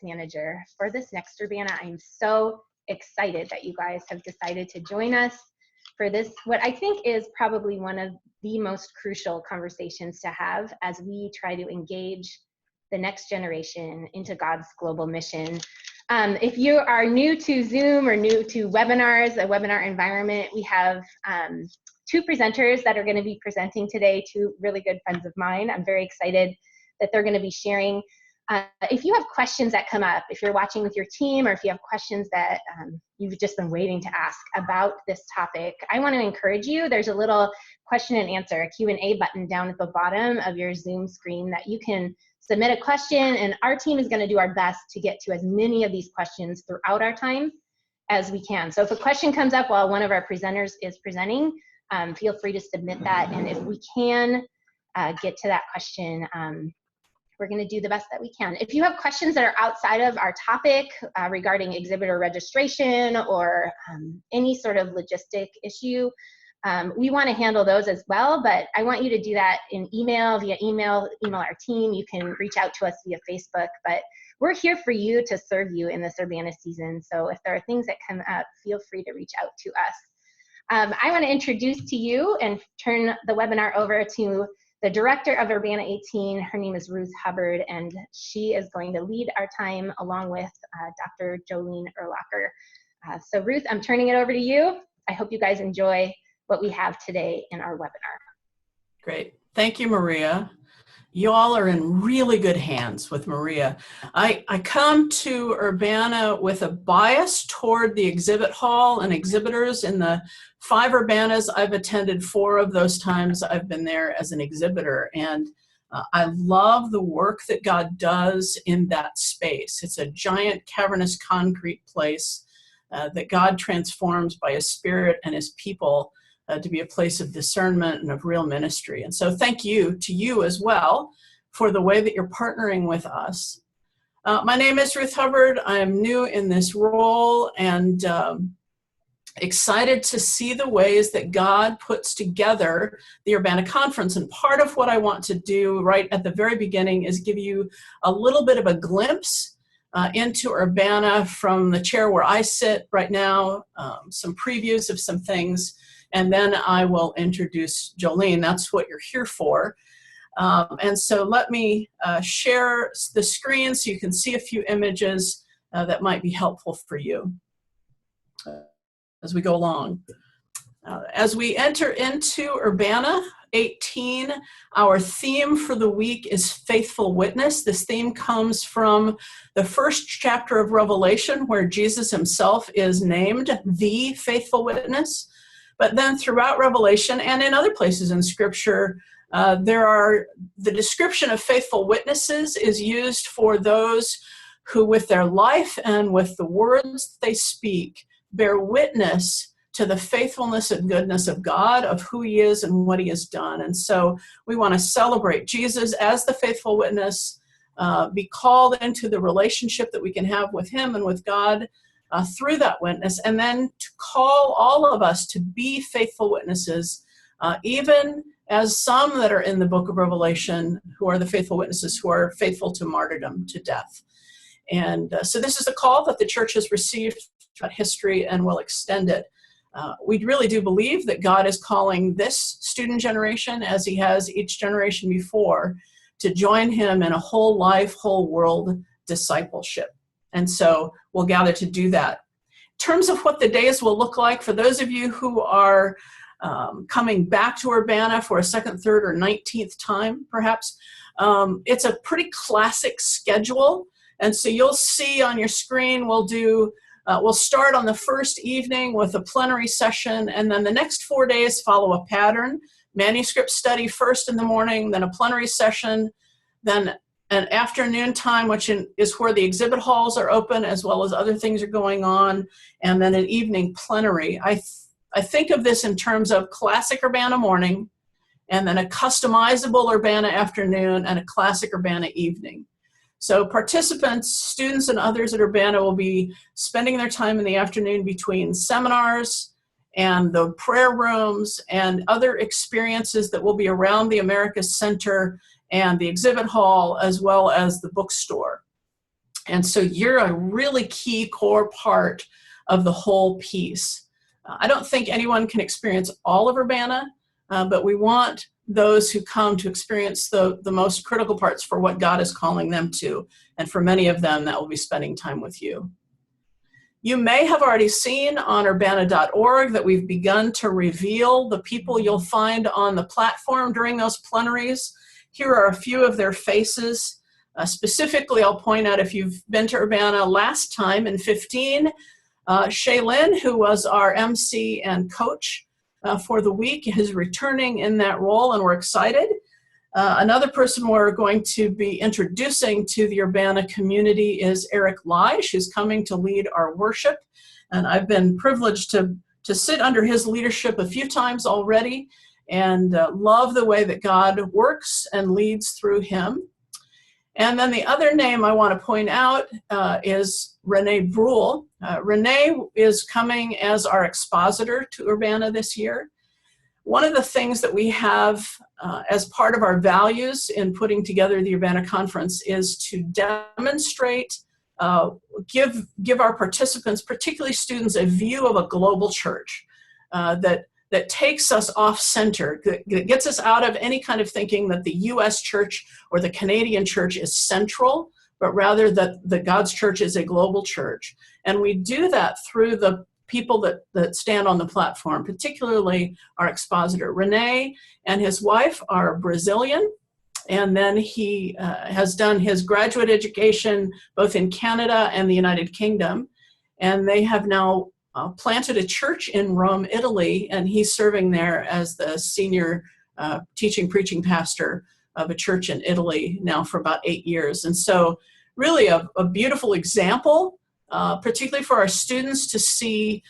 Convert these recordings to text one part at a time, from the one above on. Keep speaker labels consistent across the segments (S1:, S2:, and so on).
S1: Manager for this next Urbana. I'm so excited that you guys have decided to join us for this, what I think is probably one of the most crucial conversations to have as we try to engage the next generation into God's global mission. If you are new to Zoom or new to webinars, a webinar environment, we have two presenters that are going to be presenting today, two really good friends of mine. I'm very excited that they're going to be sharing. If you have questions that come up, if you're watching with your team, or if you have questions that you've just been waiting to ask about this topic, I want to encourage you. There's a little question and answer, a Q&A button down at the bottom of your Zoom screen that you can submit a question, and our team is going to do our best to get to as many of these questions throughout our time as we can. So if a question comes up while one of our presenters is presenting, feel free to submit that, and if we can get to that question, we're going to do the best that we can. If you have questions that are outside of our topic regarding exhibitor registration or any sort of logistic issue, we want to handle those as well, but I want you to do that in email, via email our team. You can reach out to us via Facebook, but we're here for you to serve you in this Urbana season. So if there are things that come up, feel free to reach out to us. I want to introduce to you and turn the webinar over to the director of Urbana 18. Her name is Ruth Hubbard, and she is going to lead our time along with Dr. Jolene Erlacher. So Ruth, I'm turning it over to you. I hope you guys enjoy what we have today in our webinar.
S2: Great. Thank you, Maria. You all are in really good hands with Maria. I come to Urbana with a bias toward the exhibit hall and exhibitors. In the 5 Urbanas I've attended, 4 of those times I've been there as an exhibitor, and I love the work that God does in that space. It's a giant cavernous concrete place that God transforms by His Spirit and His people to be a place of discernment and of real ministry. And so thank you to you as well for the way that you're partnering with us. My name is Ruth Hubbard. I am new in this role and excited to see the ways that God puts together the Urbana Conference. And part of what I want to do right at the very beginning is give you a little bit of a glimpse into Urbana from the chair where I sit right now, some previews of some things, and then I will introduce Jolene. That's what you're here for. And so let me share the screen so you can see a few images that might be helpful for you as we go along. As we enter into Urbana 18, our theme for the week is Faithful Witness. This theme comes from the first chapter of Revelation, where Jesus himself is named the Faithful Witness. But then throughout Revelation and in other places in Scripture, the description of faithful witnesses is used for those who, with their life and with the words they speak, bear witness to the faithfulness and goodness of God, of who He is and what He has done. And so we want to celebrate Jesus as the faithful witness, be called into the relationship that we can have with Him and with God through that witness, and then to call all of us to be faithful witnesses, even as some that are in the book of Revelation who are the faithful witnesses who are faithful to martyrdom, to death. And so this is a call that the church has received throughout history and will extend it. We really do believe that God is calling this student generation, as He has each generation before, to join Him in a whole life, whole world discipleship. And so we'll gather to do that. In terms of what the days will look like, for those of you who are coming back to Urbana for a 2nd, 3rd, or 19th time, perhaps, it's a pretty classic schedule. And so you'll see on your screen, we'll start on the first evening with a plenary session, and then the next 4 days follow a pattern. Manuscript study first in the morning, then a plenary session, then an afternoon time, which is where the exhibit halls are open as well as other things are going on, and then an evening plenary. I think of this in terms of classic Urbana morning, and then a customizable Urbana afternoon, and a classic Urbana evening. So participants, students, and others at Urbana will be spending their time in the afternoon between seminars and the prayer rooms and other experiences that will be around the Americas Center and the exhibit hall, as well as the bookstore. And so you're a really key core part of the whole piece. I don't think anyone can experience all of Urbana, but we want those who come to experience the most critical parts for what God is calling them to. And for many of them, that will be spending time with you. You may have already seen on urbana.org that we've begun to reveal the people you'll find on the platform during those plenaries. Here are a few of their faces. Specifically, I'll point out, if you've been to Urbana last time in 15, Shaylin, who was our MC and coach for the week, is returning in that role, and we're excited. Another person we're going to be introducing to the Urbana community is Eric Leish, who's coming to lead our worship. And I've been privileged to sit under his leadership a few times already, and love the way that God works and leads through him. And then the other name I want to point out is Renee Bruhl. Renee is coming as our expositor to Urbana this year. One of the things that we have as part of our values in putting together the Urbana Conference is to demonstrate, give our participants, particularly students, a view of a global church that takes us off center, that gets us out of any kind of thinking that the U.S. church or the Canadian church is central, but rather that God's church is a global church. And we do that through the people that stand on the platform, particularly our expositor. Renee and his wife are Brazilian, and then he has done his graduate education both in Canada and the United Kingdom, and they have now planted a church in Rome, Italy, and he's serving there as the senior teaching, preaching pastor of a church in Italy now for about 8 years. And so really a beautiful example, particularly for our students to see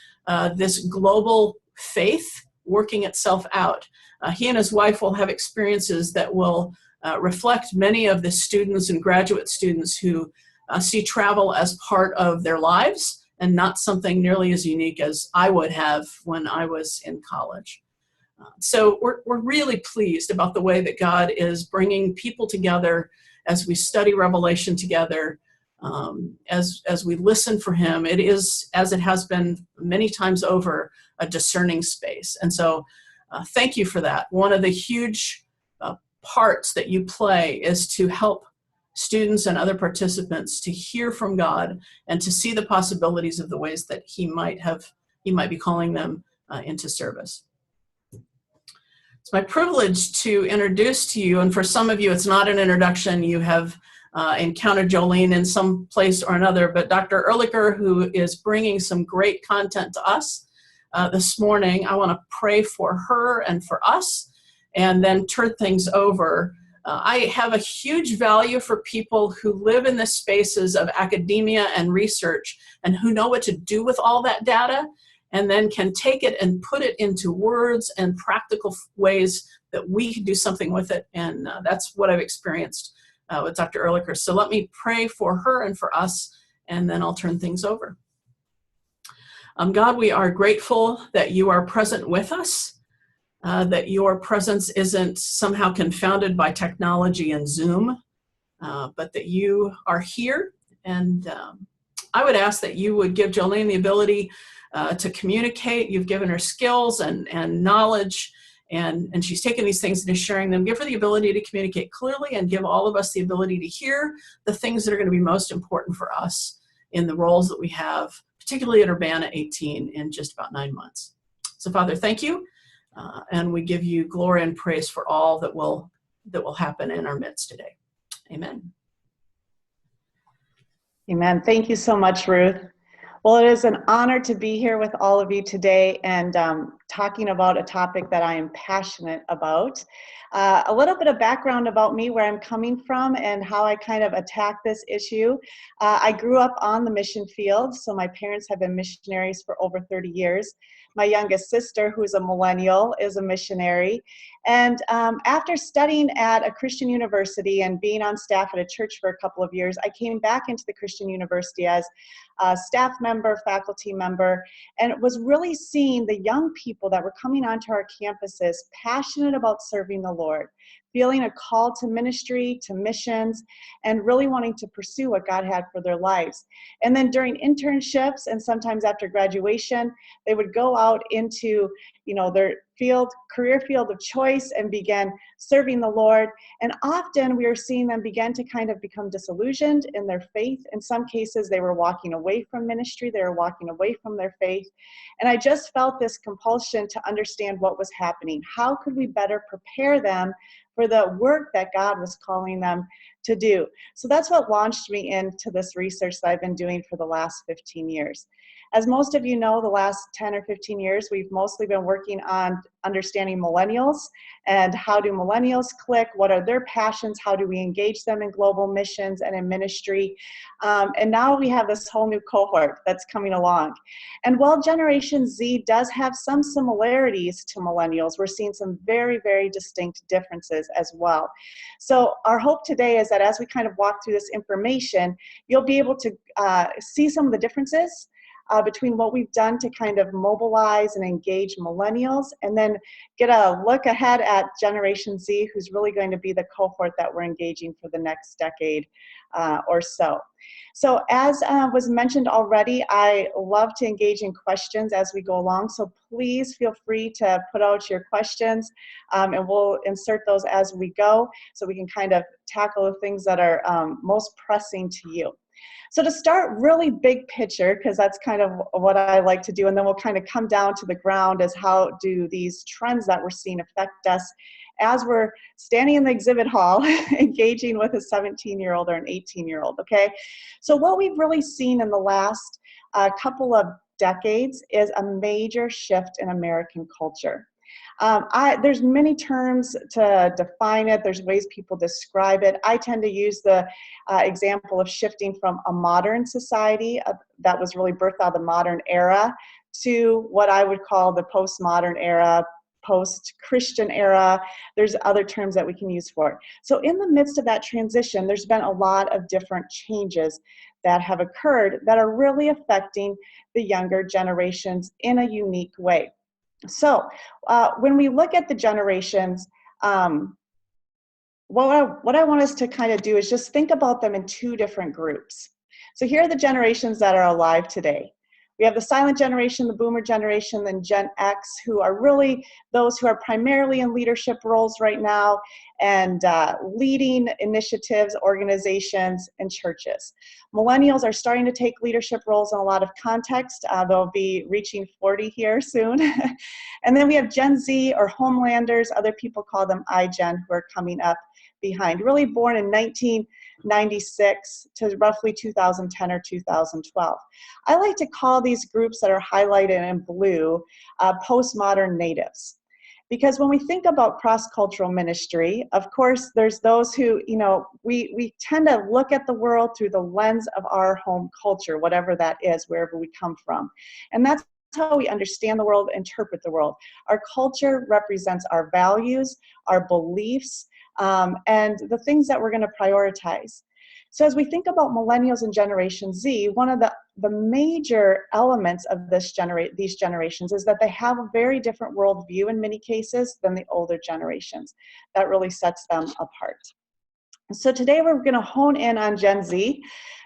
S2: this global faith working itself out. He and his wife will have experiences that will reflect many of the students and graduate students who see travel as part of their lives and not something nearly as unique as I would have when I was in college. So we're really pleased about the way that God is bringing people together as we study Revelation together, as we listen for him. It is, as it has been many times over, a discerning space. And so thank you for that. One of the huge parts that you play is to help students and other participants to hear from God and to see the possibilities of the ways that he might be calling them into service. It's my privilege to introduce to you, and for some of you it's not an introduction, you have encountered Jolene in some place or another, but Dr. Erlacher, who is bringing some great content to us this morning, I want to pray for her and for us and then turn things over. I have a huge value for people who live in the spaces of academia and research and who know what to do with all that data and then can take it and put it into words and practical ways that we can do something with it. And that's what I've experienced with Dr. Erlacher. So let me pray for her and for us, and then I'll turn things over. God, we are grateful that you are present with us. That your presence isn't somehow confounded by technology and Zoom, but that you are here. And I would ask that you would give Jolene the ability to communicate. You've given her skills and knowledge, and she's taken these things and is sharing them. Give her the ability to communicate clearly and give all of us the ability to hear the things that are going to be most important for us in the roles that we have, particularly at Urbana 18 in just about 9 months. So Father, thank you. And we give you glory and praise for all that will happen in our midst today. Amen.
S3: Amen. Thank you so much, Ruth. Well, it is an honor to be here with all of you today and talking about a topic that I am passionate about. A little bit of background about me, where I'm coming from and how I kind of attack this issue. I grew up on the mission field, so my parents have been missionaries for over 30 years. My youngest sister, who's a millennial, is a missionary. And after studying at a Christian university and being on staff at a church for a couple of years, I came back into the Christian university as a staff member, faculty member, and was really seeing the young people that were coming onto our campuses passionate about serving the Lord. feeling a call to ministry, to missions, and really wanting to pursue what God had for their lives. And then during internships and sometimes after graduation, they would go out into, their career field of choice and begin serving the Lord. And often we are seeing them begin to kind of become disillusioned in their faith. In some cases, they were walking away from ministry. They were walking away from their faith. And I just felt this compulsion to understand what was happening. How could we better prepare them for the work that God was calling them to do? So that's what launched me into this research that I've been doing for the last 15 years. As most of you know, the last 10 or 15 years, we've mostly been working on understanding millennials and how do millennials click, what are their passions, how do we engage them in global missions and in ministry. And now we have this whole new cohort that's coming along. And while Generation Z does have some similarities to millennials, we're seeing some very, very distinct differences as well. So our hope today is that as we kind of walk through this information, you'll be able to see some of the differences between what we've done to kind of mobilize and engage millennials, and then get a look ahead at Generation Z, who's really going to be the cohort that we're engaging for the next decade or so. So as was mentioned already, I love to engage in questions as we go along, so please feel free to put out your questions, and we'll insert those as we go so we can kind of tackle the things that are most pressing to you. So to start really big picture, because that's kind of what I like to do, and then we'll kind of come down to the ground as how do these trends that we're seeing affect us as we're standing in the exhibit hall engaging with a 17-year-old or an 18-year-old, okay? So what we've really seen in the last couple of decades is a major shift in American culture. There's many terms to define it. There's ways people describe it. I tend to use the example of shifting from a modern society that was really birthed out of the modern era to what I would call the postmodern era, post-Christian era. There's other terms that we can use for it. So in the midst of that transition, there's been a lot of different changes that have occurred that are really affecting the younger generations in a unique way. So when we look at the generations, what I want us to kind of do is just think about them in two different groups. So here are the generations that are alive today. We have the silent generation, the boomer generation, then Gen X, who are really those who are primarily in leadership roles right now and leading initiatives, organizations, and churches. Millennials are starting to take leadership roles in a lot of context. They'll be reaching 40 here soon. And then we have Gen Z or Homelanders, other people call them iGen, who are coming up behind, really born in 1996 to roughly 2010 or 2012. I like to call these groups that are highlighted in blue postmodern natives. Because when we think about cross-cultural ministry, of course, there's those who, we tend to look at the world through the lens of our home culture, whatever that is, wherever we come from. And that's how we understand the world, interpret the world. Our culture represents our values, our beliefs, and the things that we're going to prioritize. So as we think about millennials and Generation Z, one of the major elements of these generations is that they have a very different worldview in many cases than the older generations. That really sets them apart. So today we're going to hone in on Gen Z.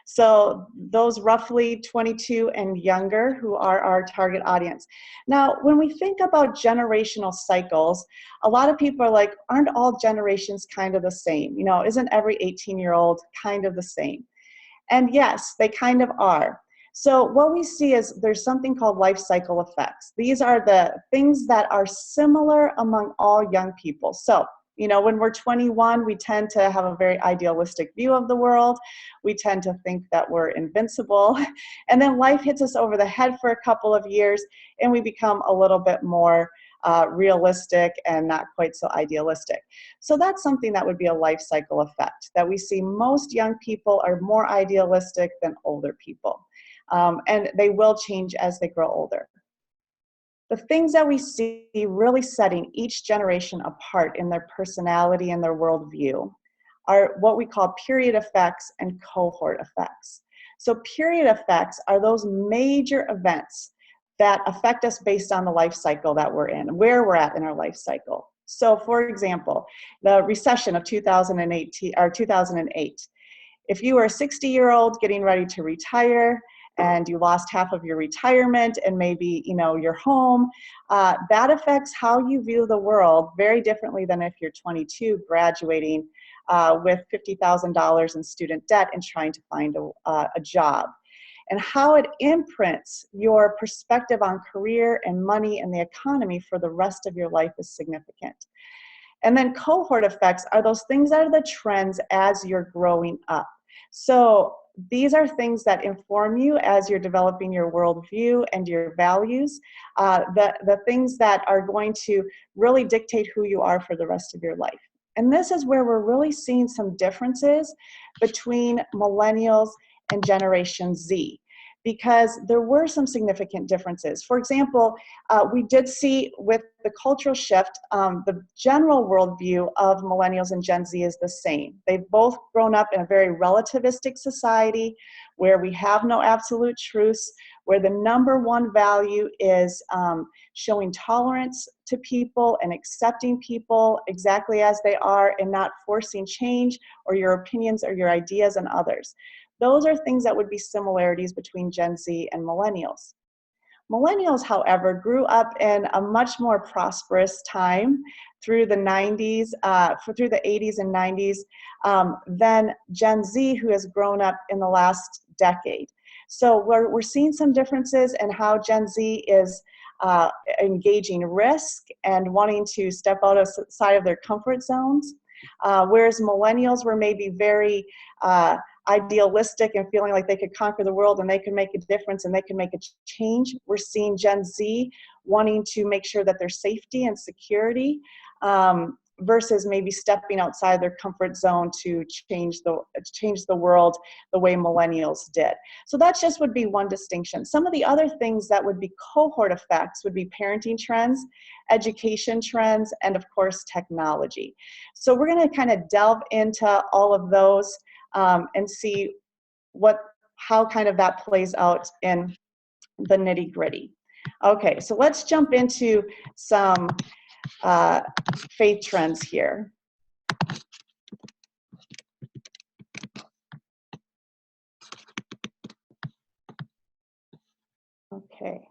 S3: So those roughly 22 and younger who are our target audience. Now, when we think about generational cycles, a lot of people are like, aren't all generations kind of the same? Isn't every 18-year-old kind of the same? And yes, they kind of are. So what we see is there's something called lifecycle effects. These are the things that are similar among all young people. So when we're 21, we tend to have a very idealistic view of the world. We tend to think that we're invincible. And then life hits us over the head for a couple of years, and we become a little bit more realistic and not quite so idealistic. So that's something that would be a life cycle effect, that we see most young people are more idealistic than older people. And they will change as they grow older. The things that we see really setting each generation apart in their personality and their worldview are what we call period effects and cohort effects. So period effects are those major events that affect us based on the life cycle that we're in, where we're at in our life cycle. So for example, the recession of 2008. If you were a 60-year-old getting ready to retire and you lost half of your retirement and maybe, your home, that affects how you view the world very differently than if you're 22 graduating with $50,000 in student debt and trying to find a job. And how it imprints your perspective on career and money and the economy for the rest of your life is significant. And then cohort effects are those things that are the trends as you're growing up. So these are things that inform you as you're developing your worldview and your values, the things that are going to really dictate who you are for the rest of your life. And this is where we're really seeing some differences between millennials and Generation Z, because there were some significant differences. For example, we did see with the cultural shift, the general worldview of millennials and Gen Z is the same. They've both grown up in a very relativistic society where we have no absolute truths, where the number one value is showing tolerance to people and accepting people exactly as they are and not forcing change or your opinions or your ideas on others. Those are things that would be similarities between Gen Z and millennials. Millennials, however, grew up in a much more prosperous time through the 90s, through the 80s and 90s, than Gen Z, who has grown up in the last decade. So we're seeing some differences in how Gen Z is engaging risk and wanting to step outside of their comfort zones, whereas millennials were maybe very idealistic and feeling like they could conquer the world and they could make a difference and they can make a change. We're seeing Gen Z wanting to make sure that there's safety and security versus maybe stepping outside their comfort zone to change the world the way millennials did. So that just would be one distinction. Some of the other things that would be cohort effects would be parenting trends, education trends, and of course technology. So we're going to kind of delve into all of those and see how kind of that plays out in the nitty-gritty. Okay, so let's jump into some faith trends here. Okay.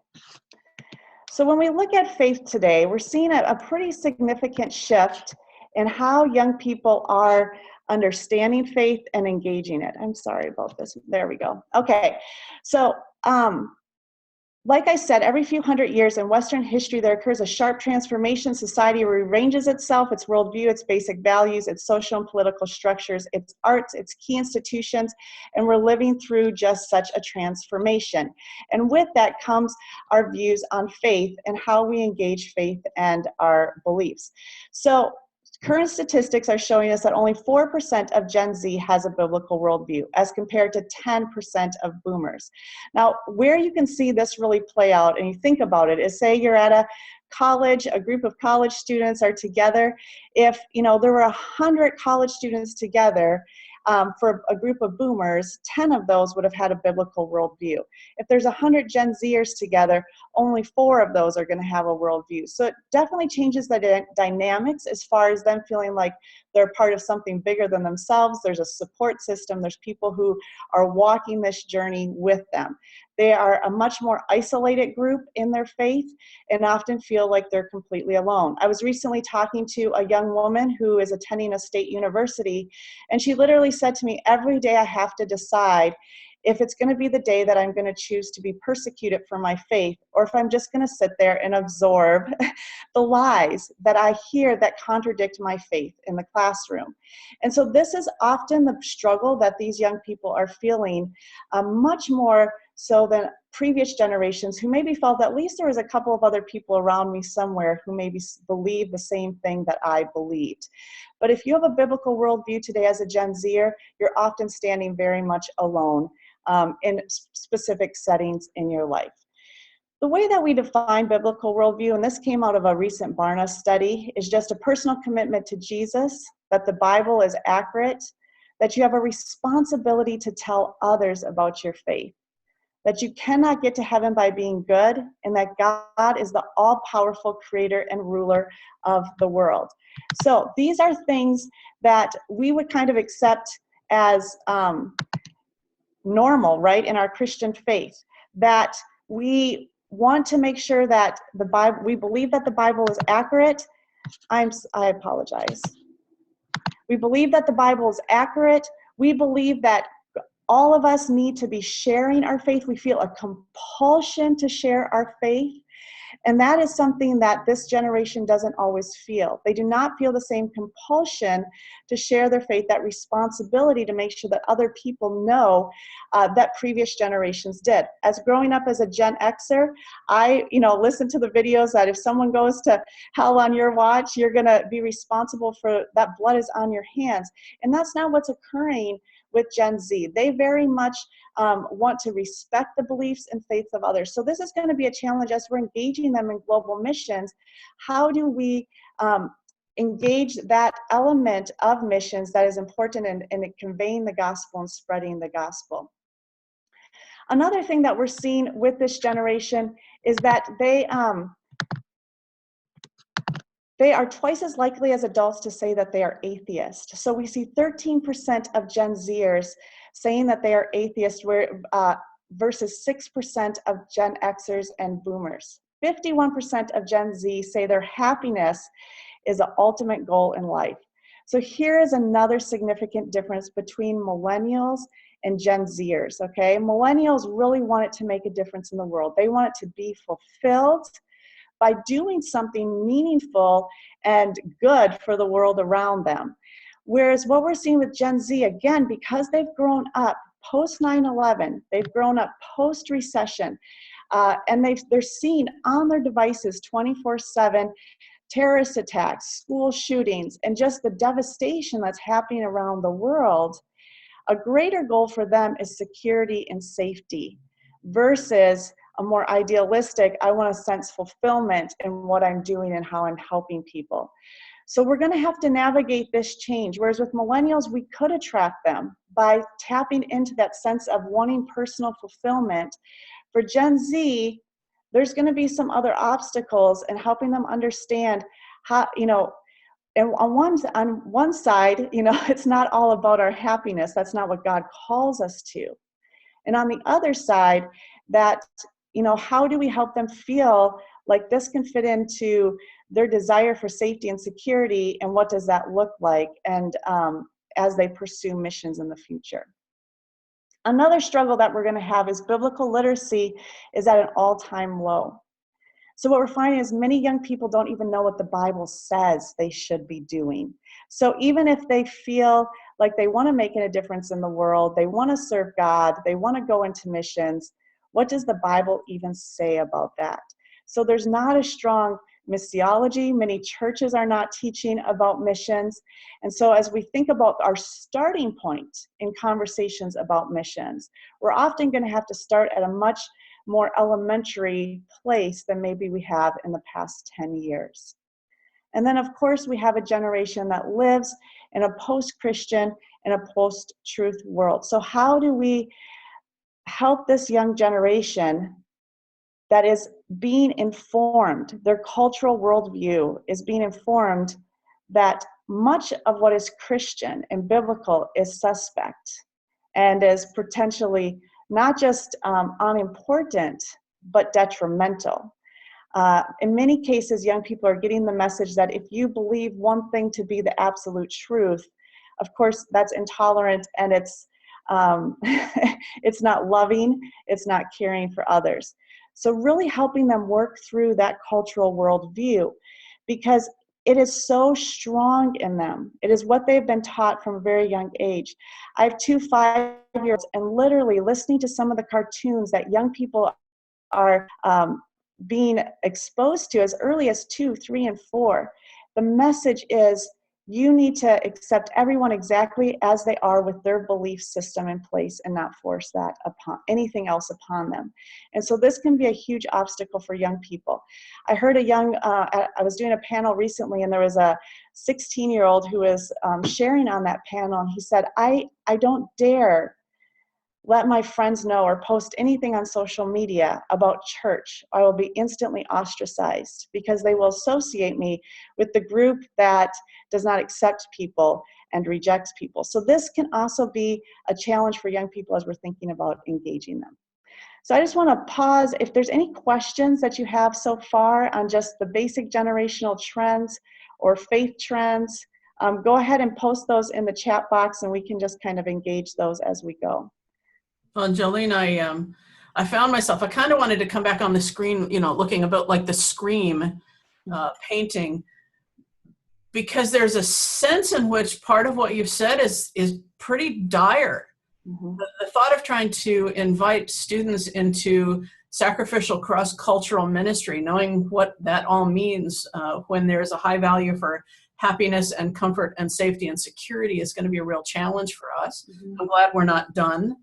S3: So when we look at faith today, we're seeing a pretty significant shift in how young people are understanding faith and engaging it. I'm sorry about this. There we go. Okay. So, like I said, every few hundred years in Western history, there occurs a sharp transformation. Society rearranges itself, its worldview, its basic values, its social and political structures, its arts, its key institutions, and we're living through just such a transformation. And with that comes our views on faith and how we engage faith and our beliefs. So current statistics are showing us that only 4% of Gen Z has a biblical worldview as compared to 10% of boomers. Now, where you can see this really play out, and you think about it, is say you're at a college, a group of college students are together. If there were 100 college students together, for a group of boomers, 10 of those would have had a biblical worldview. If there's 100 Gen Zers together, only 4 of those are going to have a worldview. So it definitely changes the dynamics as far as them feeling like they're part of something bigger than themselves. There's a support system. There's people who are walking this journey with them. They are a much more isolated group in their faith and often feel like they're completely alone. I was recently talking to a young woman who is attending a state university, and she literally said to me, every day I have to decide if it's going to be the day that I'm going to choose to be persecuted for my faith, or if I'm just going to sit there and absorb the lies that I hear that contradict my faith in the classroom. And so this is often the struggle that these young people are feeling, much more so than previous generations who maybe felt at least there was a couple of other people around me somewhere who maybe believe the same thing that I believed. But if you have a biblical worldview today as a Gen Zer, you're often standing very much alone in specific settings in your life. The way that we define biblical worldview, and this came out of a recent Barna study, is just a personal commitment to Jesus, that the Bible is accurate, that you have a responsibility to tell others about your faith, that you cannot get to heaven by being good, and that God is the all-powerful creator and ruler of the world. So these are things that we would kind of accept as normal, right, in our Christian faith, that we want to make sure that the Bible, we believe that the Bible is accurate. I apologize. We believe that the Bible is accurate. We believe that all of us need to be sharing our faith. We feel a compulsion to share our faith. And that is something that this generation doesn't always feel. They do not feel the same compulsion to share their faith, that responsibility to make sure that other people know that previous generations did. As growing up as a Gen Xer, I listen to the videos that if someone goes to hell on your watch, you're going to be responsible for that blood is on your hands. And that's not what's occurring with Gen Z. They very much want to respect the beliefs and faiths of others. So this is going to be a challenge as we're engaging them in global missions. How do we engage that element of missions that is important in conveying the gospel and spreading the gospel? Another thing that we're seeing with this generation is that they are twice as likely as adults to say that they are atheist. So we see 13% of Gen Zers saying that they are atheist, versus 6% of Gen Xers and Boomers. 51% of Gen Z say their happiness is an ultimate goal in life. So here is another significant difference between millennials and Gen Zers, okay? Millennials really want it to make a difference in the world. They want it to be fulfilled by doing something meaningful and good for the world around them. Whereas what we're seeing with Gen Z, again, because they've grown up post 9/11, they've grown up post recession, and they're seeing on their devices 24/7 terrorist attacks, school shootings, and just the devastation that's happening around the world. A greater goal for them is security and safety versus a more idealistic, I want to sense fulfillment in what I'm doing and how I'm helping people. So we're going to have to navigate this change. Whereas with millennials, we could attract them by tapping into that sense of wanting personal fulfillment. For Gen Z, there's going to be some other obstacles in helping them understand how, and on one side, it's not all about our happiness. That's not what God calls us to. And on the other side, that, how do we help them feel like this can fit into their desire for safety and security, and what does that look like, and as they pursue missions in the future. Another struggle that we're going to have is biblical literacy is at an all-time low. So what we're finding is many young people don't even know what the Bible says they should be doing. So even if they feel like they want to make a difference in the world, they want to serve God, they want to go into missions, what does the Bible even say about that? So there's not a strong missiology. Many churches are not teaching about missions. And so as we think about our starting point in conversations about missions, we're often going to have to start at a much more elementary place than maybe we have in the past 10 years. And then, of course, we have a generation that lives in a post-Christian and a post-truth world. So how do we help this young generation that is being informed, their cultural worldview is being informed that much of what is Christian and biblical is suspect and is potentially not just unimportant, but detrimental. In many cases, young people are getting the message that if you believe one thing to be the absolute truth, of course, that's intolerant, and it's it's not loving, it's not caring for others. So really helping them work through that cultural worldview, because it is so strong in them. It is what they've been taught from a very young age. I have 2 5-year-olds, and literally listening to some of the cartoons that young people are being exposed to as early as 2, 3, and 4, the message is you need to accept everyone exactly as they are with their belief system in place and not force that upon anything else upon them. And so this can be a huge obstacle for young people. I heard I was doing a panel recently, and there was a 16-year-old who was sharing on that panel, and he said, I don't dare let my friends know or post anything on social media about church, I will be instantly ostracized because they will associate me with the group that does not accept people and rejects people. So this can also be a challenge for young people as we're thinking about engaging them. So I just want to pause. If there's any questions that you have so far on just the basic generational trends or faith trends, go ahead and post those in the chat box and we can just kind of engage those as we go.
S2: Well, Jolene, I found myself, I kind of wanted to come back on the screen, looking about like the Scream painting, because there's a sense in which part of what you've said is pretty dire.
S3: Mm-hmm.
S2: The thought of trying to invite students into sacrificial cross-cultural ministry, knowing what that all means when there's a high value for happiness and comfort and safety and security, is going to be a real challenge for us.
S3: Mm-hmm.
S2: I'm glad we're not done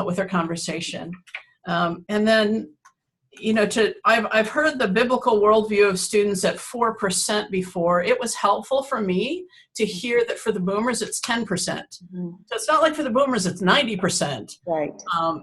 S2: with our conversation. And then, I've heard the biblical worldview of students at 4% before. It was helpful for me to hear that for the boomers, it's 10%.
S3: Mm-hmm.
S2: So it's not like for the boomers, it's 90%.
S3: Right.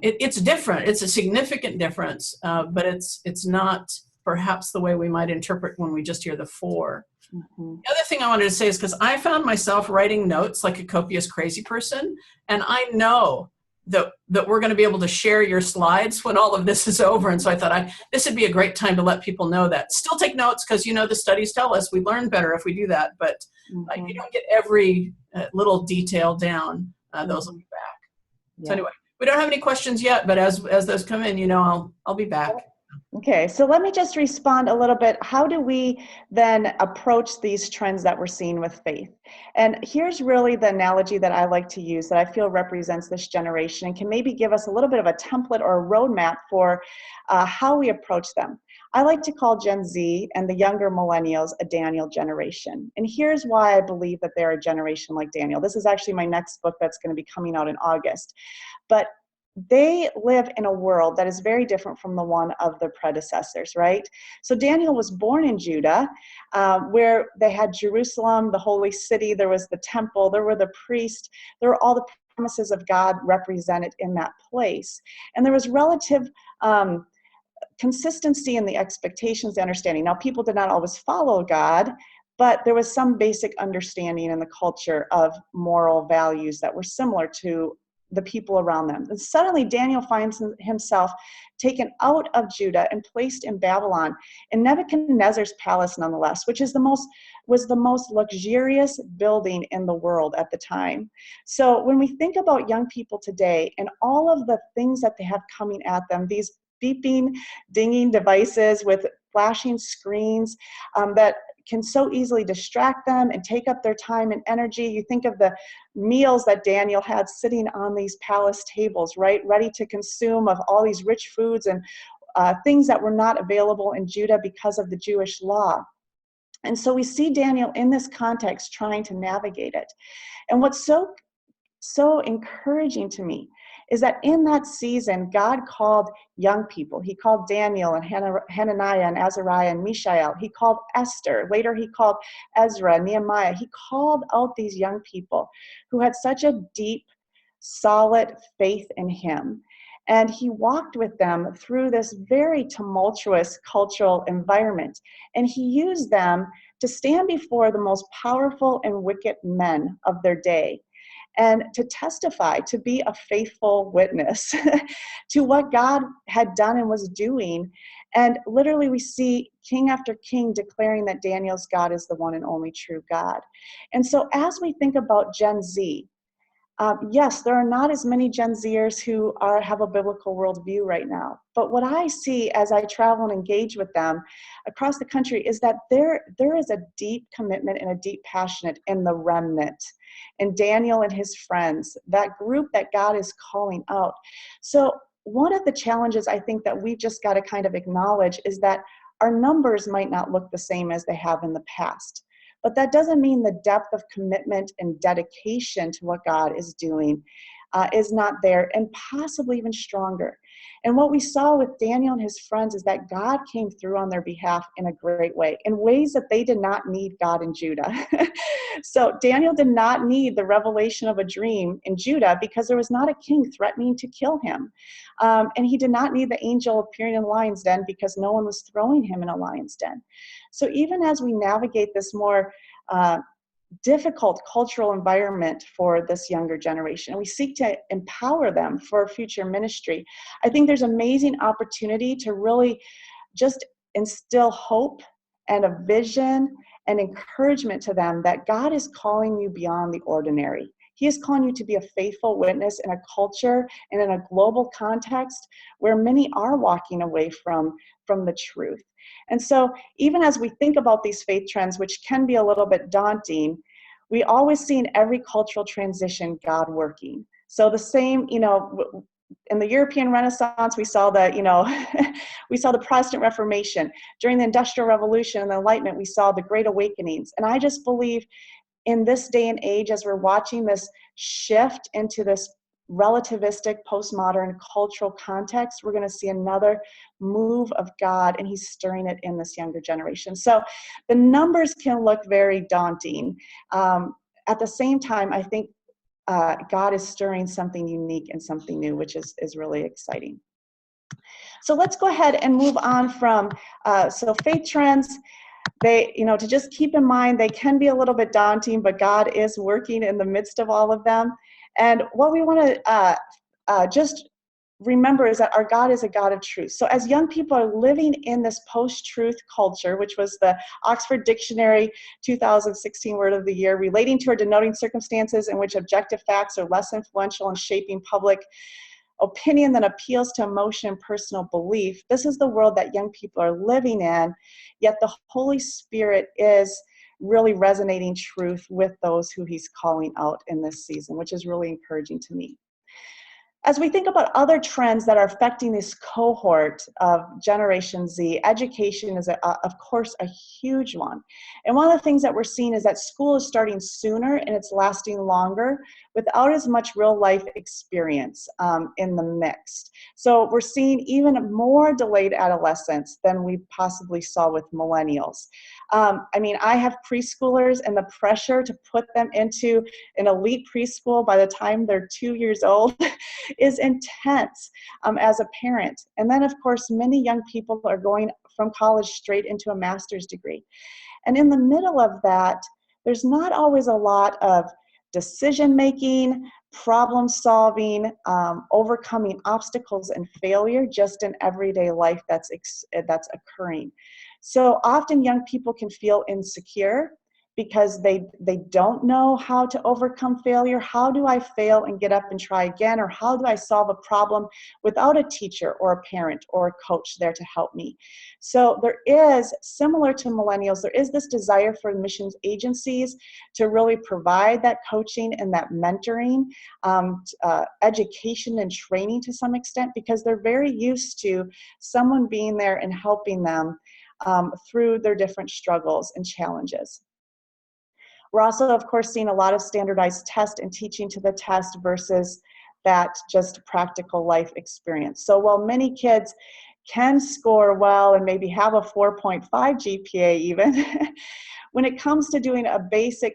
S2: It's different. It's a significant difference, but it's not perhaps the way we might interpret when we just hear the 4.
S3: Mm-hmm.
S2: The other thing I wanted to say is because I found myself writing notes like a copious crazy person, and I know that we're going to be able to share your slides when all of this is over. And so I thought this would be a great time to let people know that. Still take notes, because the studies tell us we learn better if we do that. But
S3: Mm-hmm.
S2: you don't get every little detail down. Those will be back.
S3: Yeah.
S2: So anyway, we don't have any questions yet, but as those come in, I'll be back.
S3: Okay, so let me just respond a little bit. How do we then approach these trends that we're seeing with faith? And here's really the analogy that I like to use that I feel represents this generation and can maybe give us a little bit of a template or a roadmap for how we approach them. I like to call Gen Z and the younger millennials a Daniel generation. And here's why I believe that they're a generation like Daniel. This is actually my next book that's going to be coming out in August. But they live in a world that is very different from the one of their predecessors, right? So Daniel was born in Judah, where they had Jerusalem, the holy city, there was the temple, there were the priests, there were all the promises of God represented in that place. And there was relative consistency in the expectations, the understanding. Now, people did not always follow God, but there was some basic understanding in the culture of moral values that were similar to the people around them. And suddenly Daniel finds himself taken out of Judah and placed in Babylon, in Nebuchadnezzar's palace nonetheless, which was the most luxurious building in the world at the time. So when we think about young people today and all of the things that they have coming at them, these beeping, dinging devices with flashing screens that can so easily distract them and take up their time and energy. You think of the meals that Daniel had sitting on these palace tables, right, ready to consume, of all these rich foods and things that were not available in Judah because of the Jewish law. And so we see Daniel in this context trying to navigate it. And what's so encouraging to me is that in that season, God called young people. He called Daniel and Hananiah and Azariah and Mishael. He called Esther. Later, he called Ezra, Nehemiah. He called out these young people who had such a deep, solid faith in him. And he walked with them through this very tumultuous cultural environment. And he used them to stand before the most powerful and wicked men of their day, and to testify, to be a faithful witness to what God had done and was doing. And literally we see king after king declaring that Daniel's God is the one and only true God. And so as we think about Gen Z, yes, there are not as many Gen Zers who have a biblical worldview right now. But what I see as I travel and engage with them across the country is that there is a deep commitment and a deep passion in the remnant, in Daniel and his friends, that group that God is calling out. So one of the challenges I think that we've just got to kind of acknowledge is that our numbers might not look the same as they have in the past. But that doesn't mean the depth of commitment and dedication to what God is doing is not there, and possibly even stronger. And what we saw with Daniel and his friends is that God came through on their behalf in a great way, in ways that they did not need God in Judah. So Daniel did not need the revelation of a dream in Judah because there was not a king threatening to kill him. And he did not need the angel appearing in a lion's den because no one was throwing him in a lion's den. So even as we navigate this more difficult cultural environment for this younger generation, and we seek to empower them for future ministry, I think there's amazing opportunity to really just instill hope and a vision and encouragement to them that God is calling you beyond the ordinary. He is calling you to be a faithful witness in a culture and in a global context where many are walking away from the truth. And so even as we think about these faith trends, which can be a little bit daunting, we always see in every cultural transition God working. So the same, in the European Renaissance, we saw we saw the Protestant Reformation. During the Industrial Revolution and the Enlightenment, we saw the Great Awakenings. And I just believe in this day and age, as we're watching this shift into this relativistic, postmodern cultural context, we're going to see another move of God, and he's stirring it in this younger generation. So the numbers can look very daunting. At the same time, I think God is stirring something unique and something new, which is really exciting. So let's go ahead and move on from, so faith trends, they, to just keep in mind, they can be a little bit daunting, but God is working in the midst of all of them. And what we want to just remember is that our God is a God of truth. So as young people are living in this post-truth culture, which was the Oxford Dictionary 2016 word of the year, relating to or denoting circumstances in which objective facts are less influential in shaping public opinion than appeals to emotion and personal belief. This is the world that young people are living in, yet the Holy Spirit is really resonating truth with those who he's calling out in this season, which is really encouraging to me. As we think about other trends that are affecting this cohort of Generation Z, education is, of course, a huge one. And one of the things that we're seeing is that school is starting sooner and it's lasting longer without as much real-life experience in the mix. So we're seeing even more delayed adolescence than we possibly saw with millennials. I have preschoolers, and the pressure to put them into an elite preschool by the time they're 2 years old is intense as a parent. And then, of course, many young people are going from college straight into a master's degree. And in the middle of that, there's not always a lot of decision-making, problem-solving, overcoming obstacles and failure just in everyday life that's occurring. So often young people can feel insecure because they don't know how to overcome failure. How do I fail and get up and try again? Or how do I solve a problem without a teacher or a parent or a coach there to help me? So there is, similar to millennials, there is this desire for missions agencies to really provide that coaching and that mentoring, education and training to some extent, because they're very used to someone being there and helping them through their different struggles and challenges. We're also, of course, seeing a lot of standardized test and teaching to the test versus that just practical life experience. So while many kids can score well and maybe have a 4.5 GPA even, when it comes to doing a basic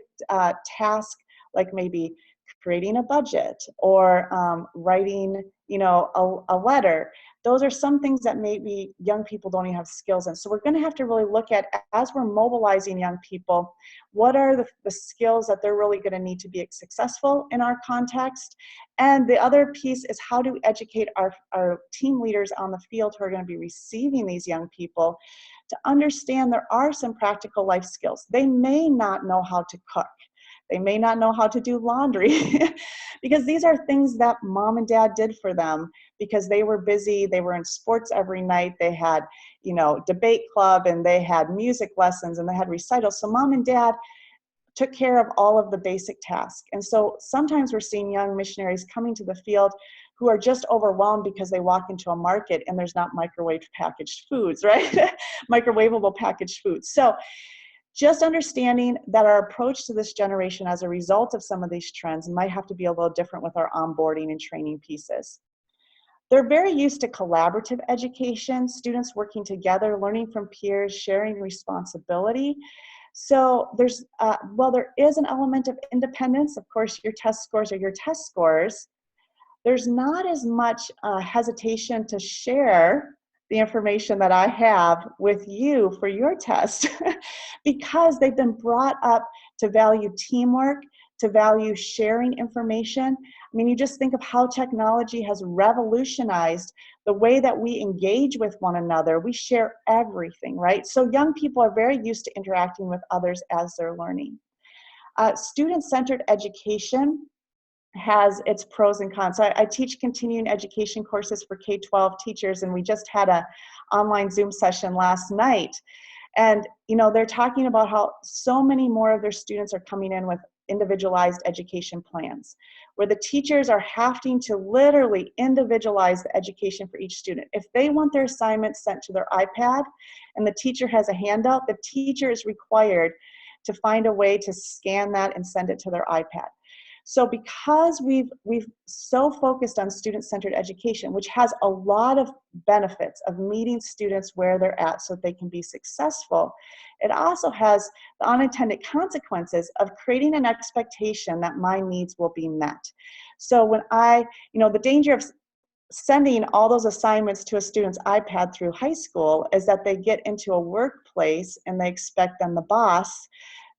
S3: task like maybe creating a budget or writing, a letter, those are some things that maybe young people don't even have skills in. So we're going to have to really look at, as we're mobilizing young people, what are the skills that they're really going to need to be successful in our context. And the other piece is how to educate our team leaders on the field who are going to be receiving these young people to understand there are some practical life skills. They may not know how to cook. They may not know how to do laundry because these are things that mom and dad did for them because they were busy. They were in sports every night. They had, debate club, and they had music lessons, and they had recitals. So mom and dad took care of all of the basic tasks. And so sometimes we're seeing young missionaries coming to the field who are just overwhelmed because they walk into a market and there's not microwave packaged foods, right? Microwavable packaged foods. So just understanding that our approach to this generation as a result of some of these trends might have to be a little different with our onboarding and training pieces. They're very used to collaborative education, students working together, learning from peers, sharing responsibility. So there's, well, there is an element of independence. Of course, your test scores are your test scores. There's not as much hesitation to share the information that I have with you for your test because they've been brought up to value teamwork, to value sharing information. I mean, you just think of how technology has revolutionized the way that we engage with one another. We share everything, right? So young people are very used to interacting with others as they're learning. Student-centered education has its pros and cons. So I teach continuing education courses for K-12 teachers, and we just had an online Zoom session last night. And, you know, they're talking about how so many more of their students are coming in with individualized education plans, where the teachers are having to literally individualize the education for each student. If they want their assignments sent to their iPad and the teacher has a handout, the teacher is required to find a way to scan that and send it to their iPad. So because we've so focused on student-centered education, which has a lot of benefits of meeting students where they're at so that they can be successful, it also has the unintended consequences of creating an expectation that my needs will be met. So when the danger of sending all those assignments to a student's iPad through high school is that they get into a workplace and they expect then the boss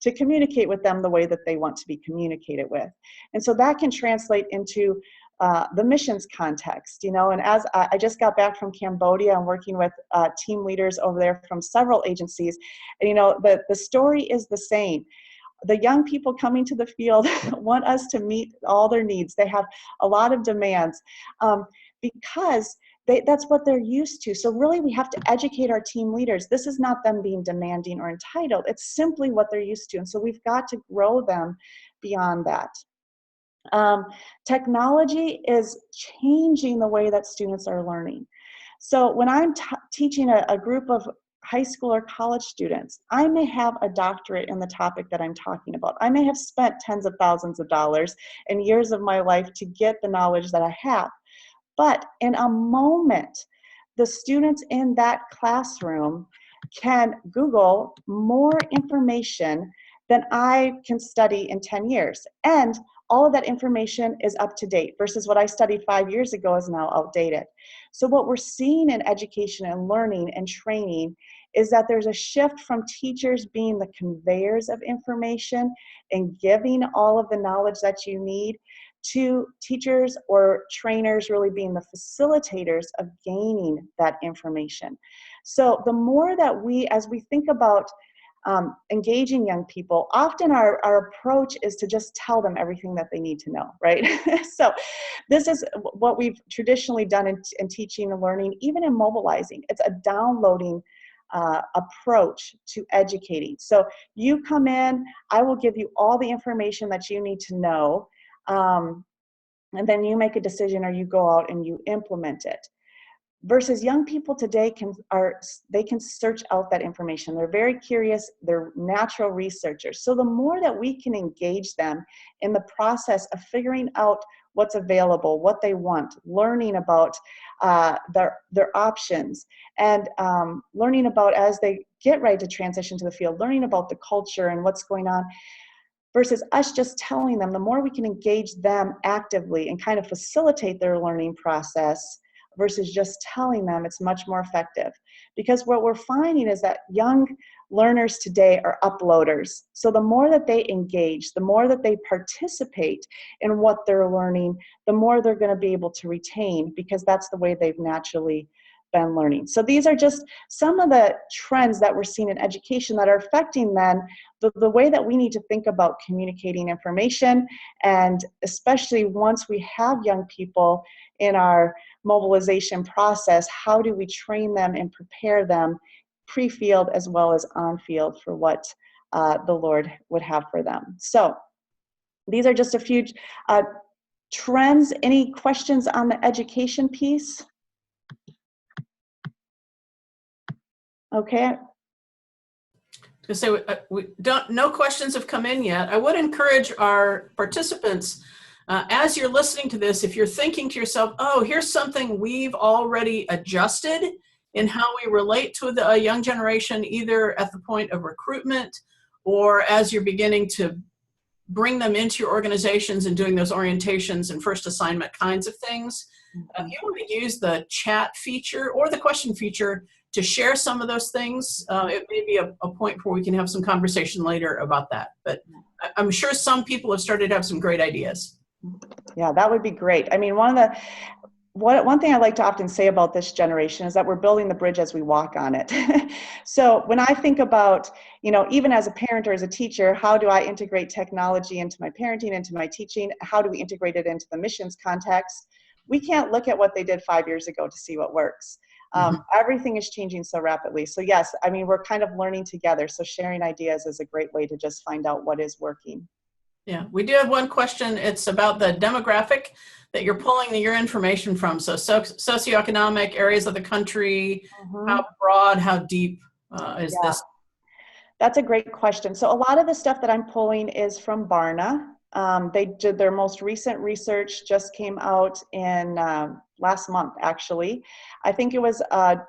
S3: to communicate with them the way that they want to be communicated with. And so that can translate into the missions context, you know, and as I just got back from Cambodia, I'm working with team leaders over there from several agencies, and, you know, the story is the same. The young people coming to the field want us to meet all their needs. They have a lot of demands because that's what they're used to. So really we have to educate our team leaders. This is not them being demanding or entitled. It's simply what they're used to. And so we've got to grow them beyond that. Technology is changing the way that students are learning. So when I'm teaching a group of high school or college students, I may have a doctorate in the topic that I'm talking about. I may have spent tens of thousands of dollars and years of my life to get the knowledge that I have. But in a moment, the students in that classroom can Google more information than I can study in 10 years. And all of that information is up to date versus what I studied 5 years ago is now outdated. So what we're seeing in education and learning and training is that there's a shift from teachers being the conveyors of information and giving all of the knowledge that you need to teachers or trainers really being the facilitators of gaining that information. So the more that as we think about engaging young people, often our approach is to just tell them everything that they need to know, right? So this is what we've traditionally done in teaching and learning, even in mobilizing. It's a downloading approach to educating. So you come in, I will give you all the information that you need to know, and then you make a decision or you go out and you implement it. Versus young people today they can search out that information. They're very curious, they're natural researchers. So the more that we can engage them in the process of figuring out what's available, what they want, learning about their options, and learning about, as they get ready to transition to the field, learning about the culture and what's going on, versus us just telling them, the more we can engage them actively and kind of facilitate their learning process versus just telling them, it's much more effective. Because what we're finding is that young learners today are uploaders. So the more that they engage, the more that they participate in what they're learning, the more they're going to be able to retain, because that's the way they've naturally been learning. So these are just some of the trends that we're seeing in education that are affecting then the way that we need to think about communicating information, and especially once we have young people in our mobilization process, how do we train them and prepare them pre-field as well as on-field for what the Lord would have for them. So these are just a few trends. Any questions on the education piece? Okay.
S2: So no questions have come in yet. I would encourage our participants As you're listening to this, if you're thinking to yourself, oh, here's something we've already adjusted in how we relate to the young generation, either at the point of recruitment or as you're beginning to bring them into your organizations and doing those orientations and first assignment kinds of things. If you want to use the chat feature or the question feature to share some of those things, it may be a point where we can have some conversation later about that. But I'm sure some people have started to have some great ideas.
S3: Yeah, that would be great. I mean, one thing I like to often say about this generation is that we're building the bridge as we walk on it. So when I think about, even as a parent or as a teacher, how do I integrate technology into my parenting, into my teaching? How do we integrate it into the missions context? We can't look at what they did 5 years ago to see what works. Everything is changing so rapidly. So yes, I mean, we're kind of learning together. So sharing ideas is a great way to just find out what is working.
S2: Yeah, we do have one question. It's about the demographic that you're pulling your information from. So socioeconomic areas of the country, how broad, how deep is this?
S3: That's a great question. So a lot of the stuff that I'm pulling is from Barna. They did their most recent research, just came out in last month, actually. I think it was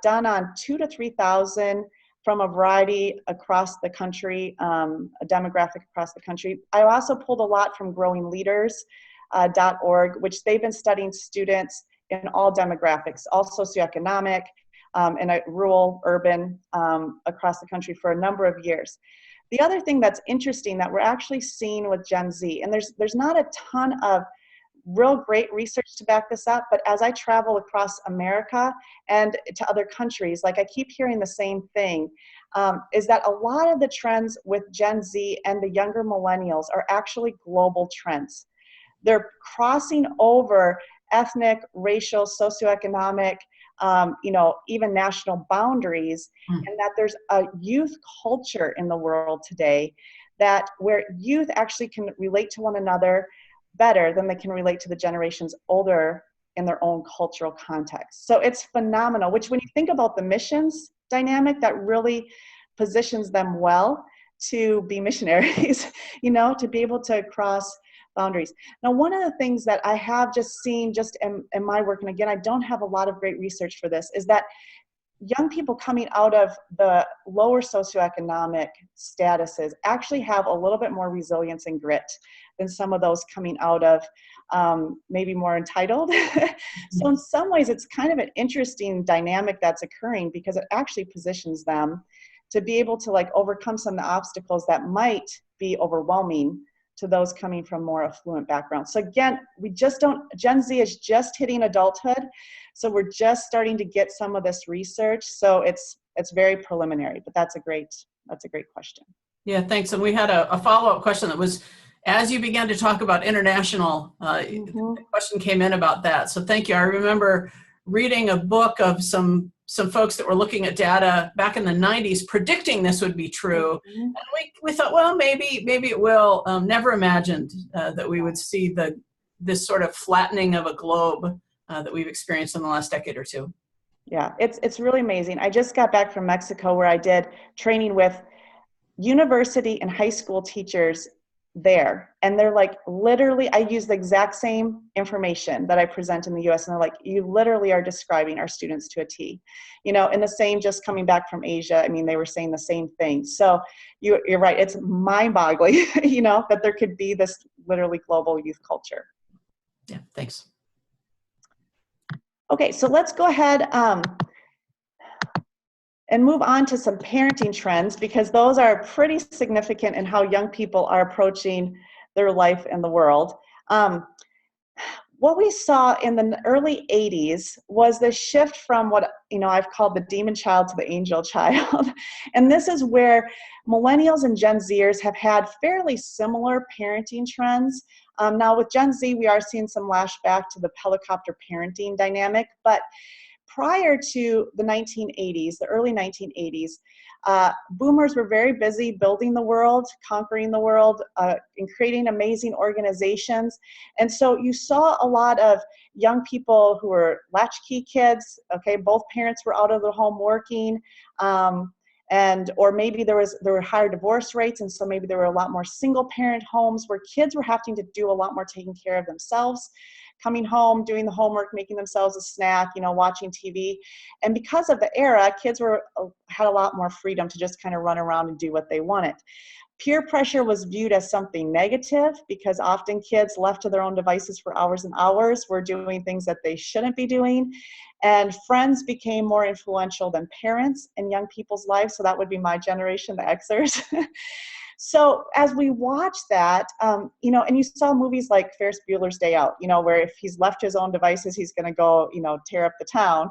S3: done on 2,000 to 3,000 from a variety across the country, a demographic across the country. I also pulled a lot from growingleaders.org, which they've been studying students in all demographics, all socioeconomic, and rural, urban, across the country for a number of years. The other thing that's interesting that we're actually seeing with Gen Z, and there's not a ton of real great research to back this up, but as I travel across America and to other countries, like I keep hearing the same thing, is that a lot of the trends with Gen Z and the younger millennials are actually global trends. They're crossing over ethnic, racial, socioeconomic, even national boundaries, and that there's a youth culture in the world today that where youth actually can relate to one another better than they can relate to the generations older in their own cultural context. So it's phenomenal, which when you think about the missions dynamic, that really positions them well to be missionaries, to be able to cross boundaries. Now, one of the things that I have just seen just in my work, and again, I don't have a lot of great research for this, is that young people coming out of the lower socioeconomic statuses actually have a little bit more resilience and grit than some of those coming out of maybe more entitled. So in some ways, it's kind of an interesting dynamic that's occurring because it actually positions them to be able to overcome some of the obstacles that might be overwhelming to those coming from more affluent backgrounds. So again, Gen Z is just hitting adulthood. So we're just starting to get some of this research. So it's very preliminary, but that's a great question.
S2: Yeah, thanks. And we had a follow-up question that was, as you began to talk about international, the question came in about that. So thank you. I remember reading a book of some folks that were looking at data back in the 90s, predicting this would be true. And we thought, well, maybe it will. Never imagined that we would see this sort of flattening of a globe that we've experienced in the last decade or two.
S3: Yeah, it's really amazing. I just got back from Mexico where I did training with university and high school teachers there. And they're literally, I use the exact same information that I present in the US. And they're like, you literally are describing our students to a T, and the same just coming back from Asia. I mean, they were saying the same thing. So you're right. It's mind boggling, that there could be this literally global youth culture.
S2: Yeah, thanks.
S3: Okay, so let's go ahead and move on to some parenting trends because those are pretty significant in how young people are approaching their life in the world. What we saw in the early 80s was the shift from what I've called the demon child to the angel child. And this is where millennials and Gen Zers have had fairly similar parenting trends. Now with Gen Z, we are seeing some lashback to the helicopter parenting dynamic, but prior to the 1980s, the early 1980s, boomers were very busy building the world, conquering the world, and creating amazing organizations. And so you saw a lot of young people who were latchkey kids, okay, both parents were out of the home working, And or maybe there were higher divorce rates, and so maybe there were a lot more single parent homes where kids were having to do a lot more taking care of themselves, coming home, doing the homework, making themselves a snack, watching TV. And because of the era, kids had a lot more freedom to just kind of run around and do what they wanted. Peer pressure was viewed as something negative because often kids left to their own devices for hours and hours were doing things that they shouldn't be doing. And friends became more influential than parents in young people's lives. So that would be my generation, the Xers. So as we watch that, and you saw movies like Ferris Bueller's Day Out, where if he's left to his own devices, he's going to go, tear up the town.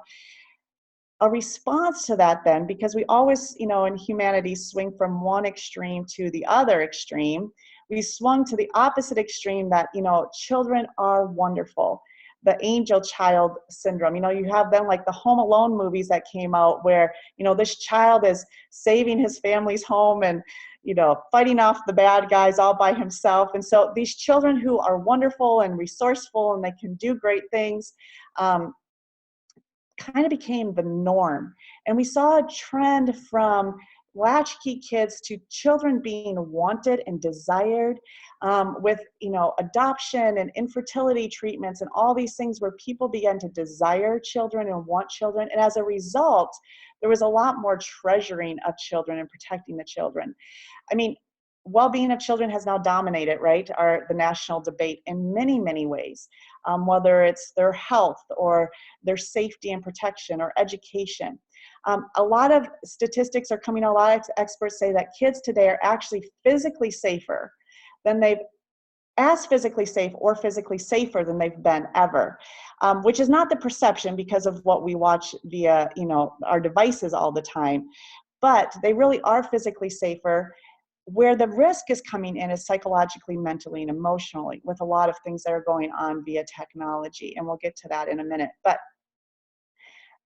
S3: A response to that then, because we always, in humanity swing from one extreme to the other extreme, we swung to the opposite extreme that, children are wonderful. The angel child syndrome, you have then like the Home Alone movies that came out where, this child is saving his family's home and, fighting off the bad guys all by himself. And so these children who are wonderful and resourceful and they can do great things, kind of became the norm. And we saw a trend from latchkey kids to children being wanted and desired, with adoption and infertility treatments and all these things where people began to desire children and want children. And as a result, there was a lot more treasuring of children and protecting the children. I mean, well-being of children has now dominated, right, the national debate in many, many ways, whether it's their health or their safety and protection or education. A lot of statistics are coming out, a lot of experts say that kids today are actually physically safer than physically safe or physically safer than they've been ever, which is not the perception because of what we watch via, our devices all the time, but they really are physically safer. Where the risk is coming in is psychologically, mentally, and emotionally with a lot of things that are going on via technology. And we'll get to that in a minute. But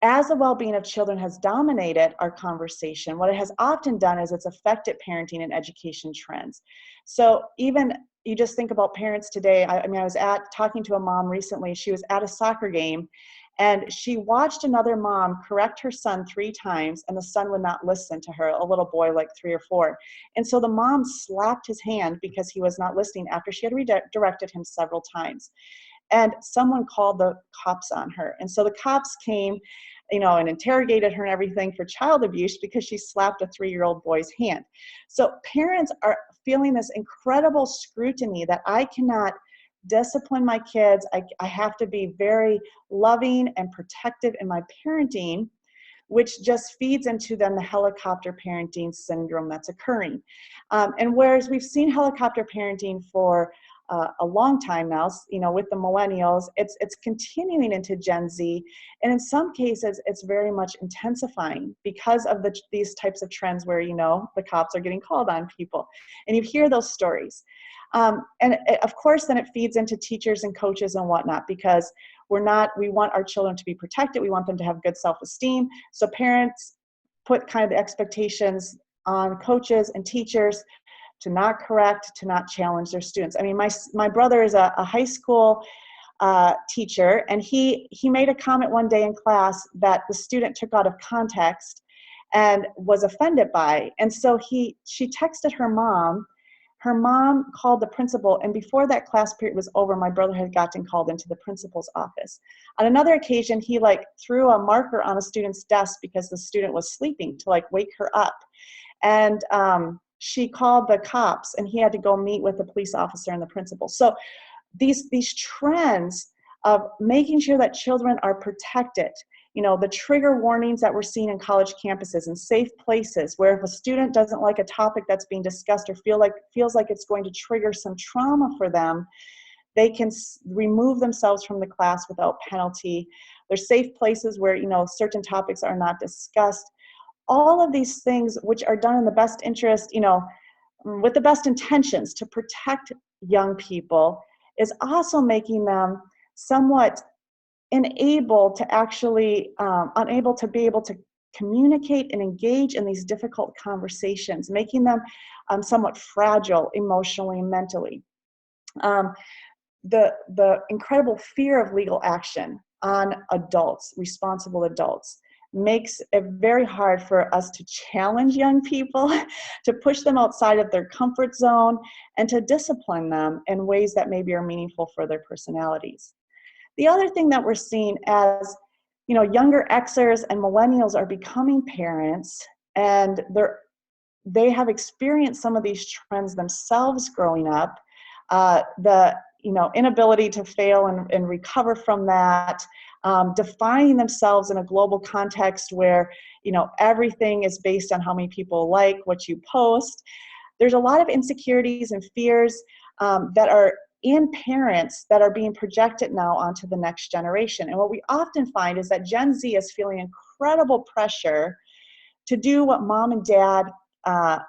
S3: as the well-being of children has dominated our conversation, what it has often done is it's affected parenting and education trends. So even you just think about parents today. I was talking to a mom recently. She was at a soccer game and she watched another mom correct her son 3 times, and the son would not listen to her, a little boy like 3 or 4. And so the mom slapped his hand because he was not listening after she had redirected him several times. And someone called the cops on her. And so the cops came, and interrogated her and everything for child abuse because she slapped a 3-year-old boy's hand. So parents are feeling this incredible scrutiny that I cannot discipline my kids. I have to be very loving and protective in my parenting, which just feeds into then the helicopter parenting syndrome that's occurring. And whereas we've seen helicopter parenting for a long time now, with the millennials, it's continuing into Gen Z, and in some cases it's very much intensifying because of these types of trends where the cops are getting called on people, and you hear those stories. And of course, then it feeds into teachers and coaches and whatnot, because we want our children to be protected. We want them to have good self-esteem. So parents put kind of the expectations on coaches and teachers to not correct, to not challenge their students. I mean, my brother is a high school teacher, and he made a comment one day in class that the student took out of context and was offended by. And so she texted her mom. Her mom called the principal, and before that class period was over, my brother had gotten called into the principal's office. On another occasion, he threw a marker on a student's desk because the student was sleeping to wake her up. And she called the cops, and he had to go meet with the police officer and the principal. So these trends of making sure that children are protected, the trigger warnings that we're seeing in college campuses and safe places where if a student doesn't like a topic that's being discussed or feels like it's going to trigger some trauma for them, they can remove themselves from the class without penalty. There's safe places where, certain topics are not discussed. All of these things, which are done in the best interest, with the best intentions to protect young people, is also making them somewhat unable to be able to communicate and engage in these difficult conversations, making them somewhat fragile emotionally and mentally. The incredible fear of legal action on adults, responsible adults, makes it very hard for us to challenge young people, to push them outside of their comfort zone, and to discipline them in ways that maybe are meaningful for their personalities. The other thing that we're seeing as, you know, younger Xers and millennials are becoming parents, and they have experienced some of these trends themselves growing up. The inability to fail and recover from that, defining themselves in a global context where, you know, everything is based on how many people like what you post. There's a lot of insecurities and fears that are in parents that are being projected now onto the next generation. And what we often find is that Gen Z is feeling incredible pressure to do what mom and dad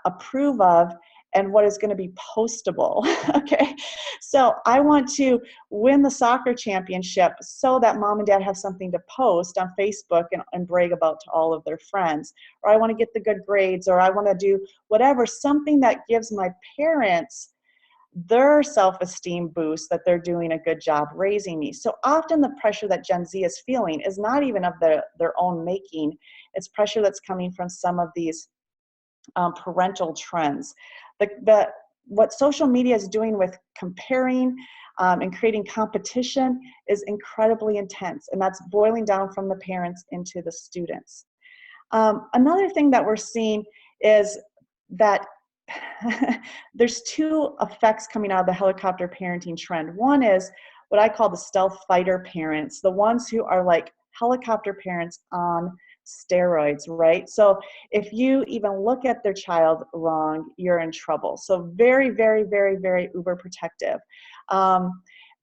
S3: approve of and what is going to be postable. Okay, so I want to win the soccer championship so that mom and dad have something to post on Facebook and brag about to all of their friends. Or I want to get the good grades, or I want to do whatever, something that gives my parents their self-esteem boost that they're doing a good job raising me. So often the pressure that Gen Z is feeling is not even of their own making. It's pressure that's coming from some of these parental trends. What social media is doing with comparing and creating competition is incredibly intense, and that's boiling down from the parents into the students. Another thing that we're seeing is that there's two effects coming out of the helicopter parenting trend. One is what I call the stealth fighter parents, the ones who are like helicopter parents on steroids, right? So if you even look at their child wrong, you're in trouble. So very, very, very, very uber protective.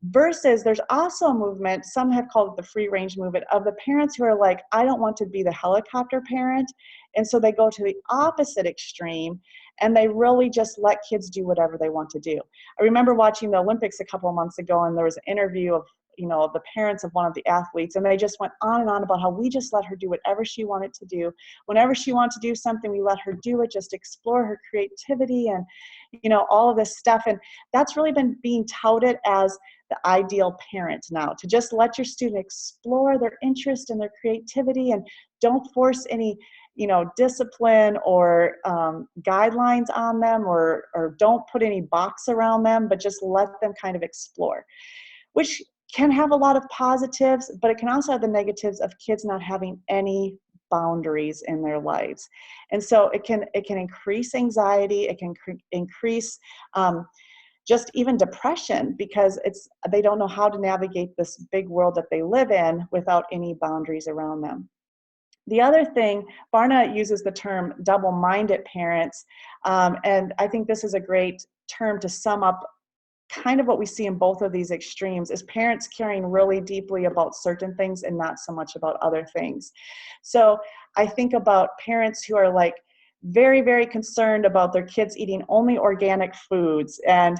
S3: Versus there's also a movement, some have called it the free range movement, of the parents who are like, I don't want to be the helicopter parent. And so they go to the opposite extreme and they really just let kids do whatever they want to do. I remember watching the Olympics a couple of months ago, and there was an interview of, you know, the parents of one of the athletes, and they just went on and on about how we just let her do whatever she wanted to do. Whenever she wanted to do something, we let her do it, just explore her creativity and, you know, all of this stuff. And that's really been being touted as the ideal parent now, to just let your student explore their interest and their creativity, and don't force any, you know, discipline or guidelines on them, or don't put any box around them, but just let them kind of explore, which can have a lot of positives, but it can also have the negatives of kids not having any boundaries in their lives. And so it can increase anxiety, it can increase just even depression, because they don't know how to navigate this big world that they live in without any boundaries around them. The other thing, Barna uses the term double-minded parents, and I think this is a great term to sum up kind of what we see in both of these extremes, is parents caring really deeply about certain things and not so much about other things. So I think about parents who are like very, very concerned about their kids eating only organic foods and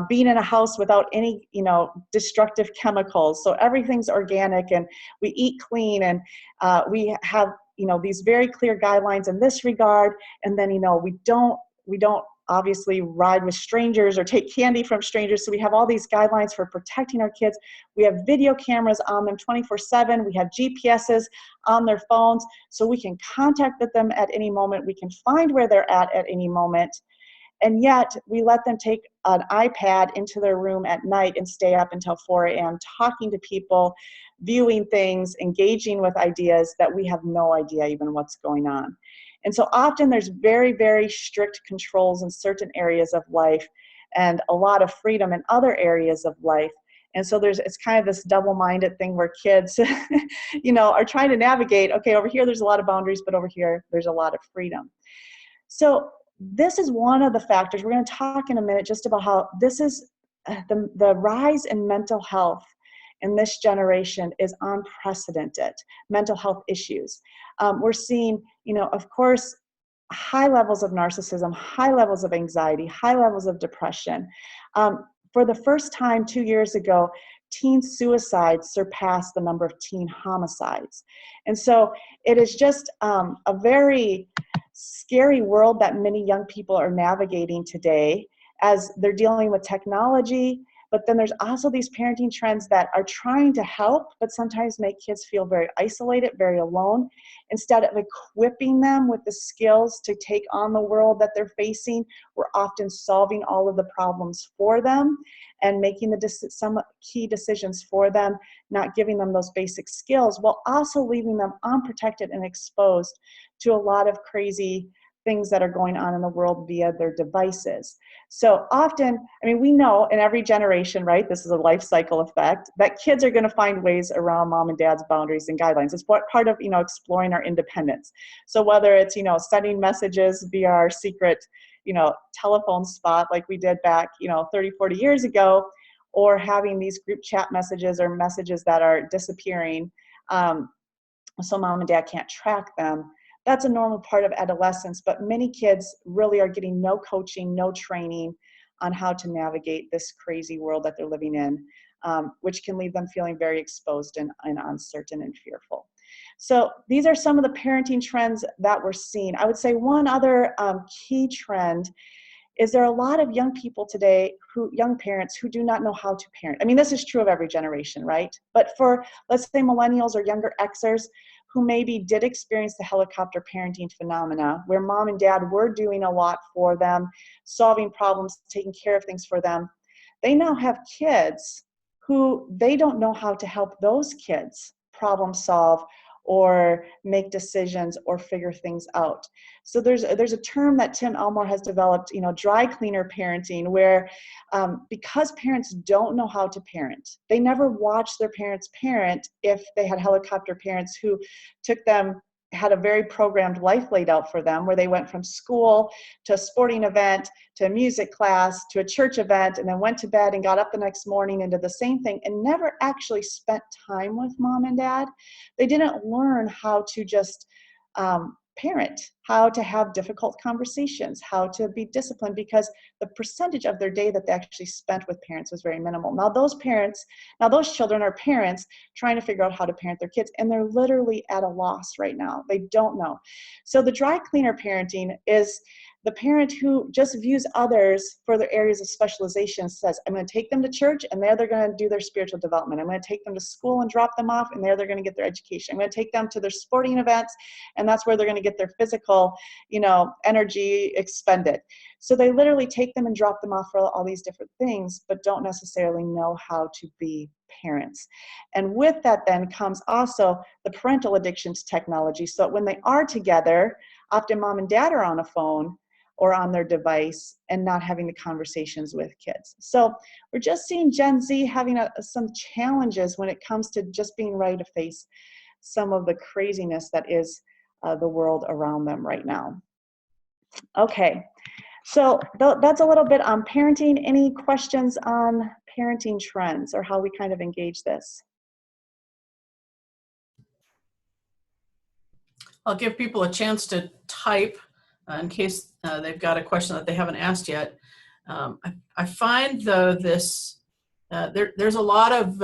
S3: being in a house without any, you know, destructive chemicals. So everything's organic and we eat clean, and we have, you know, these very clear guidelines in this regard. And then, you know, we don't obviously ride with strangers or take candy from strangers. So we have all these guidelines for protecting our kids. We have video cameras on them 24/7. We have GPSs on their phones, so we can contact them at any moment. We can find where they're at any moment. And yet we let them take an iPad into their room at night and stay up until 4 a.m. talking to people, viewing things, engaging with ideas that we have no idea even what's going on. And so often there's very, very strict controls in certain areas of life and a lot of freedom in other areas of life. And so it's kind of this double-minded thing where kids, you know, are trying to navigate, okay, over here there's a lot of boundaries, but over here there's a lot of freedom. So this is one of the factors. We're going to talk in a minute just about how this is the rise in mental health in this generation is unprecedented. Mental health issues. We're seeing, you know, of course, high levels of narcissism, high levels of anxiety, high levels of depression. For the first time 2 years ago, teen suicides surpassed the number of teen homicides. And so it is just a very scary world that many young people are navigating today as they're dealing with technology, But then there's also these parenting trends that are trying to help, but sometimes make kids feel very isolated, very alone. Instead of equipping them with the skills to take on the world that they're facing, we're often solving all of the problems for them and making some key decisions for them, not giving them those basic skills, while also leaving them unprotected and exposed to a lot of crazy things that are going on in the world via their devices. So often, I mean, we know in every generation, right, this is a life cycle effect, that kids are going to find ways around mom and dad's boundaries and guidelines. It's part of, exploring our independence. So whether it's, sending messages via our secret, telephone spot like we did back, 30, 40 years ago, or having these group chat messages or messages that are disappearing, so mom and dad can't track them. That's a normal part of adolescence, but many kids really are getting no coaching, no training on how to navigate this crazy world that they're living in, which can leave them feeling very exposed and uncertain and fearful. So these are some of the parenting trends that we're seeing. I would say one other key trend is there are a lot of young people today, young parents who do not know how to parent. I mean, this is true of every generation, right? But for, let's say, millennials or younger Xers who maybe did experience the helicopter parenting phenomena, where mom and dad were doing a lot for them, solving problems, taking care of things for them, they now have kids who they don't know how to help those kids problem solve or make decisions or figure things out. So there's a term that Tim Elmore has developed, dry cleaner parenting, where because parents don't know how to parent, they never watched their parents parent if they had helicopter parents who had a very programmed life laid out for them, where they went from school to a sporting event, to a music class, to a church event, and then went to bed and got up the next morning and did the same thing and never actually spent time with mom and dad. They didn't learn how to just parent, how to have difficult conversations, how to be disciplined, because the percentage of their day that they actually spent with parents was very minimal. Now those children are parents trying to figure out how to parent their kids, and they're literally at a loss right now. They don't know. So the dry cleaner parenting is the parent who just views others for their areas of specialization, says, I'm going to take them to church and there they're going to do their spiritual development. I'm going to take them to school and drop them off and there they're going to get their education. I'm going to take them to their sporting events and that's where they're going to get their physical, energy expended. So they literally take them and drop them off for all these different things, but don't necessarily know how to be parents. And with that then comes also the parental addiction to technology. So when they are together, often mom and dad are on a phone or on their device and not having the conversations with kids. So we're just seeing Gen Z having some challenges when it comes to just being ready to face some of the craziness that is the world around them right now. Okay, so that's a little bit on parenting. Any questions on parenting trends or how we kind of engage this?
S2: I'll give people a chance to type in case they've got a question that they haven't asked yet. I find though there's a lot of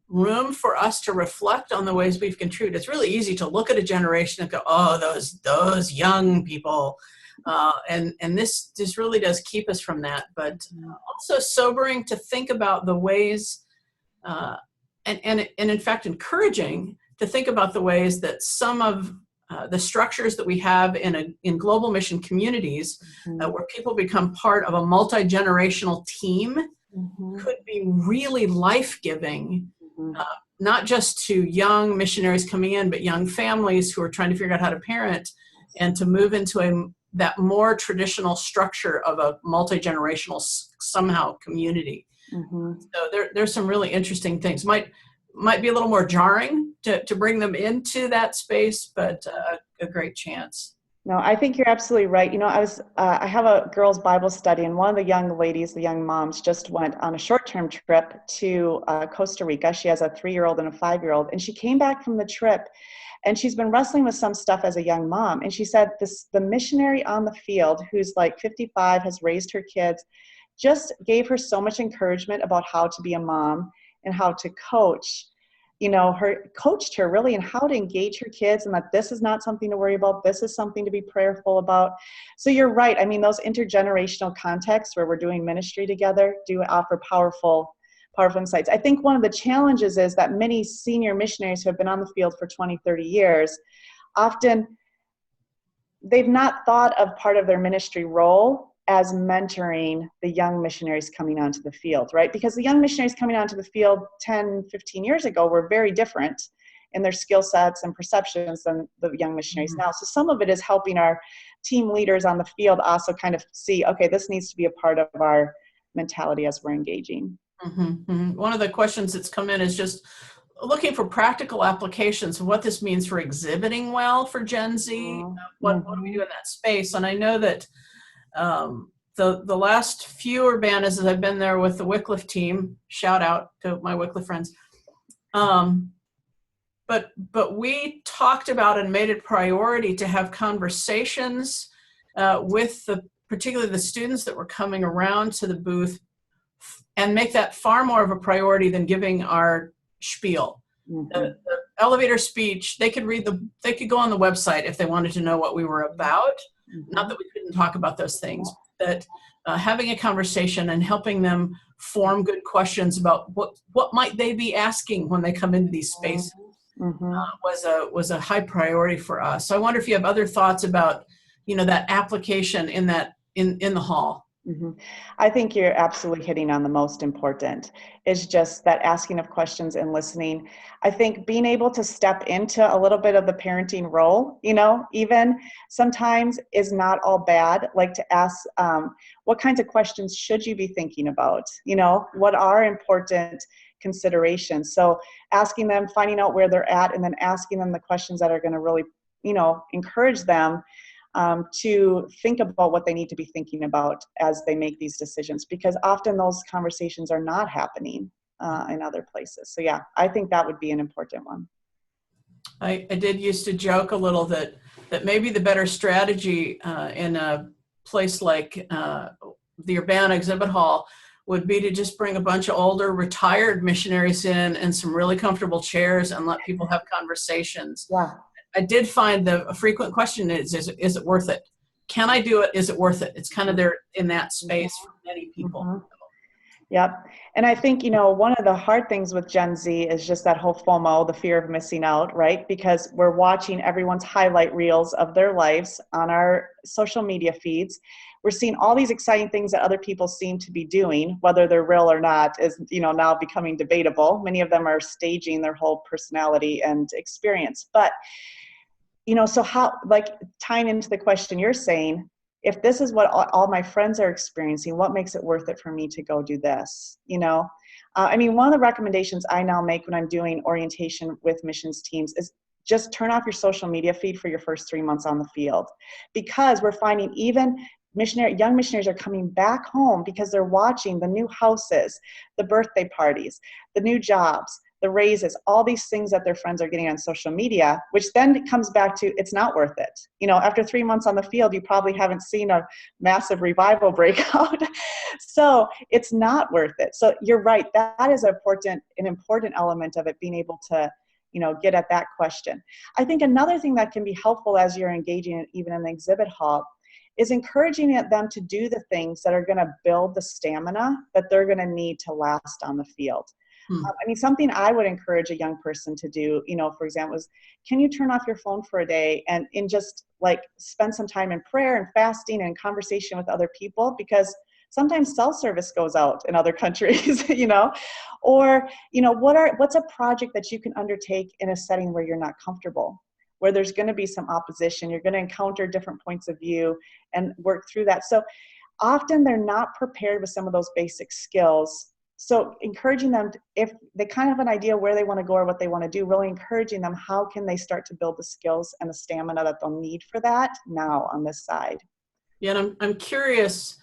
S2: room for us to reflect on the ways we've contributed. It's really easy to look at a generation and go, oh, those young people. And this really does keep us from that, but also sobering to think about the ways, and in fact encouraging to think about the ways that some of the structures that we have in global mission communities, where people become part of a multi-generational team, could be really life-giving, not just to young missionaries coming in, but young families who are trying to figure out how to parent and to move into that more traditional structure of a multi-generational somehow community. So there's some really interesting things. Might be a little more jarring to bring them into that space, but a great chance.
S3: No, I think you're absolutely right. I have a girls' Bible study, and one of the young ladies, the young moms, just went on a short-term trip to Costa Rica. She has a 3-year-old and a 5-year-old, and she came back from the trip, and she's been wrestling with some stuff as a young mom. And she said the missionary on the field, who's like 55, has raised her kids, just gave her so much encouragement about how to be a mom and how to coach, coached her really in how to engage her kids, and that this is not something to worry about. This is something to be prayerful about. So you're right. I mean, those intergenerational contexts where we're doing ministry together do offer powerful insights. I think one of the challenges is that many senior missionaries who have been on the field for 20, 30 years, often they've not thought of part of their ministry role as mentoring the young missionaries coming onto the field, right? Because the young missionaries coming onto the field 10, 15 years ago were very different in their skill sets and perceptions than the young missionaries now. So some of it is helping our team leaders on the field also kind of see, okay, this needs to be a part of our mentality as we're engaging.
S2: One of the questions that's come in is just looking for practical applications of what this means for exhibiting well for Gen Z. What do we do in that space? And I know that the last few Urbanas, as I've been there with the Wycliffe team, shout out to my Wycliffe friends, but we talked about and made it priority to have conversations with particularly the students that were coming around to the booth, and make that far more of a priority than giving our spiel. The elevator speech, they could go on the website if they wanted to know what we were about. Not that we couldn't talk about those things, but having a conversation and helping them form good questions about what might they be asking when they come into these spaces was a high priority for us. So I wonder if you have other thoughts about, that application in the hall.
S3: I think you're absolutely hitting on the most important, is just that asking of questions and listening. I think being able to step into a little bit of the parenting role, even sometimes is not all bad. Like to ask, what kinds of questions should you be thinking about? What are important considerations? So asking them, finding out where they're at, and then asking them the questions that are going to really, encourage them to think about what they need to be thinking about as they make these decisions, because often those conversations are not happening in other places. So yeah, I think that would be an important one.
S2: I did used to joke a little that maybe the better strategy in a place like the Urbana Exhibit Hall would be to just bring a bunch of older retired missionaries in and some really comfortable chairs and let people have conversations.
S3: Yeah.
S2: I did find a frequent question is it worth it? Can I do it? Is it worth it? It's kind of there in that space for many people.
S3: Yep. And I think, one of the hard things with Gen Z is just that whole FOMO, the fear of missing out, right? Because we're watching everyone's highlight reels of their lives on our social media feeds. We're seeing all these exciting things that other people seem to be doing, whether they're real or not is, now becoming debatable. Many of them are staging their whole personality and experience. But so how, like tying into the question you're saying, if this is what all my friends are experiencing, what makes it worth it for me to go do this? One of the recommendations I now make when I'm doing orientation with missions teams is just turn off your social media feed for your first 3 months on the field, because we're finding even young missionaries are coming back home because they're watching the new houses, the birthday parties, the new jobs, the raises, all these things that their friends are getting on social media, which then comes back to it's not worth it. After 3 months on the field, you probably haven't seen a massive revival breakout. So it's not worth it. So you're right. That is an important element of it, being able to, get at that question. I think another thing that can be helpful as you're engaging even in the exhibit hall is encouraging them to do the things that are going to build the stamina that they're going to need to last on the field. Something I would encourage a young person to do, for example, is can you turn off your phone for a day and just like spend some time in prayer and fasting and conversation with other people? Because sometimes cell service goes out in other countries, or, what's a project that you can undertake in a setting where you're not comfortable, where there's going to be some opposition, you're going to encounter different points of view and work through that. So often they're not prepared with some of those basic skills. So encouraging them, if they kind of have an idea where they want to go or what they want to do, really encouraging them, how can they start to build the skills and the stamina that they'll need for that now on this side?
S2: Yeah, and I'm curious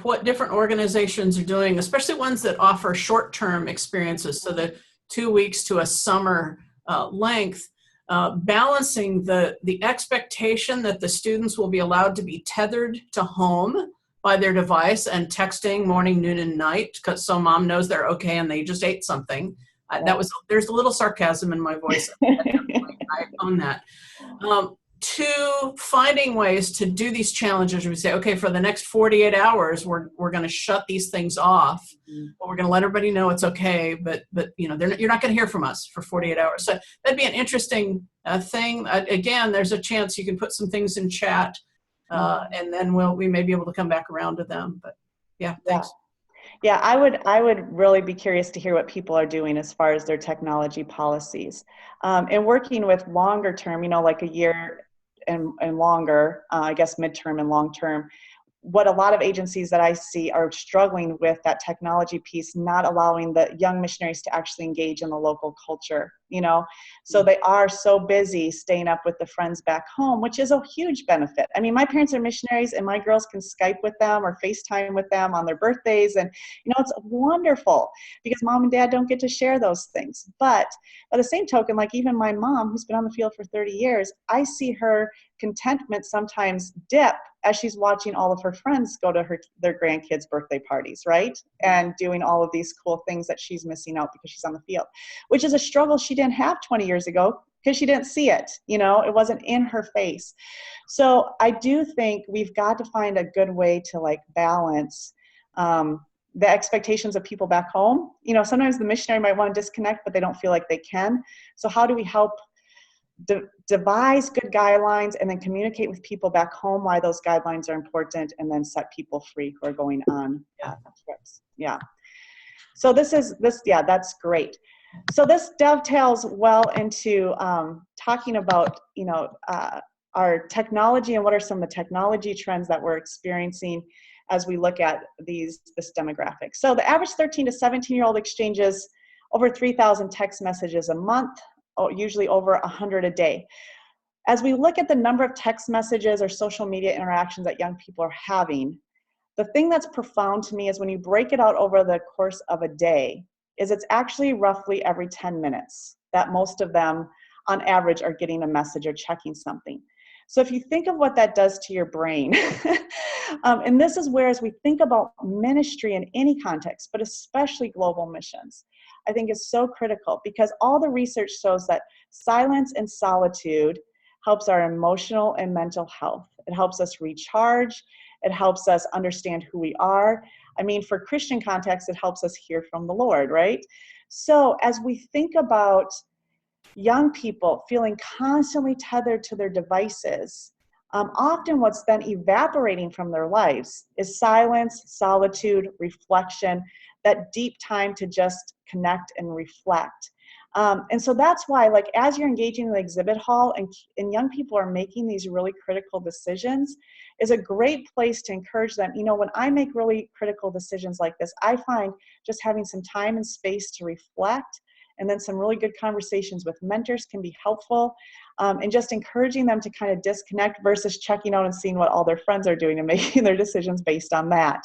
S2: what different organizations are doing, especially ones that offer short-term experiences, so the 2 weeks to a summer length, balancing the expectation that the students will be allowed to be tethered to home by their device and texting morning, noon, and night, so mom knows they're okay and they just ate something. There's a little sarcasm in my voice. I own that. To finding ways to do these challenges, we say, okay, for the next 48 hours, we're going to shut these things off. But we're going to let everybody know it's okay, but you know, you're not going to hear from us for 48 hours. So that'd be an interesting thing. Again, there's a chance you can put some things in chat, and then we may be able to come back around to them. But yeah, thanks.
S3: Yeah, I would really be curious to hear what people are doing as far as their technology policies, and working with longer term, you know, like a year and longer, I guess midterm and long term. What a lot of agencies that I see are struggling with that technology piece, not allowing the young missionaries to actually engage in the local culture, you know. So they are so busy staying up with the friends back home, which is a huge benefit. I mean, my parents are missionaries and my girls can Skype with them or FaceTime with them on their birthdays. And, you know, it's wonderful because mom and dad don't get to share those things. But by the same token, like even my mom, who's been on the field for 30 years, I see her contentment sometimes dip as she's watching all of her friends go to their grandkids' birthday parties, right? And doing all of these cool things that she's missing out because she's on the field, which is a struggle she didn't have 20 years ago because she didn't see it, you know, it wasn't in her face. So I do think we've got to find a good way to like balance the expectations of people back home. You know, sometimes the missionary might want to disconnect, but they don't feel like they can. So how do we help devise good guidelines and then communicate with people back home why those guidelines are important, and then set people free who are going on trips. Yeah. So that's great. So this dovetails well into talking about, you know, our technology and what are some of the technology trends that we're experiencing as we look at this demographic. So the average 13 to 17-year-old exchanges over 3,000 text messages a month, usually over 100 a day. As we look at the number of text messages or social media interactions that young people are having, the thing that's profound to me is when you break it out over the course of a day, is it's actually roughly every 10 minutes that most of them on average are getting a message or checking something. So if you think of what that does to your brain, and this is where as we think about ministry in any context, but especially global missions, I think is so critical because all the research shows that silence and solitude helps our emotional and mental health. It helps us recharge. It helps us understand who we are. I mean, for Christian context, it helps us hear from the Lord, right? So as we think about young people feeling constantly tethered to their devices, often what's then evaporating from their lives is silence, solitude, reflection, that deep time to just connect and reflect. And so that's why, like, as you're engaging in the exhibit hall and young people are making these really critical decisions, is a great place to encourage them. You know, when I make really critical decisions like this, I find just having some time and space to reflect and then some really good conversations with mentors can be helpful, and just encouraging them to kind of disconnect versus checking out and seeing what all their friends are doing and making their decisions based on that.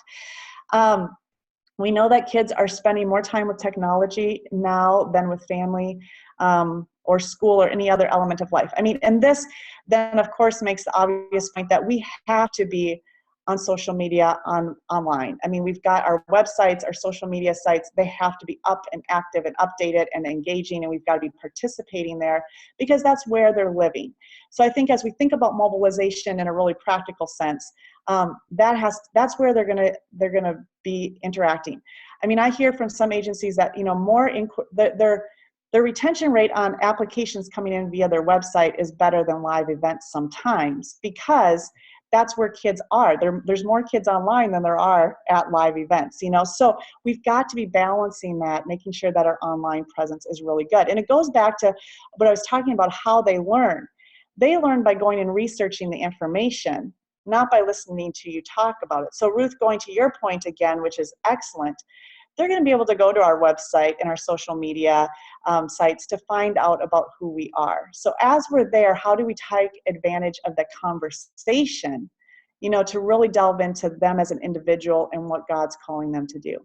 S3: We know that kids are spending more time with technology now than with family or school or any other element of life. I mean, and this then of course makes the obvious point that we have to be on social media online. I mean, we've got our websites, our social media sites, they have to be up and active and updated and engaging, and we've got to be participating there because that's where they're living. So I think as we think about mobilization in a really practical sense, that's where they're gonna be interacting. I mean, I hear from some agencies that, you know, their retention rate on applications coming in via their website is better than live events sometimes because that's where kids are. There's more kids online than there are at live events, you know? So we've got to be balancing that, making sure that our online presence is really good. And it goes back to what I was talking about, how they learn. They learn by going and researching the information, not by listening to you talk about it. So Ruth, going to your point again, which is excellent, they're going to be able to go to our website and our social media sites to find out about who we are. So as we're there, how do we take advantage of the conversation, you know, to really delve into them as an individual and what God's calling them to do?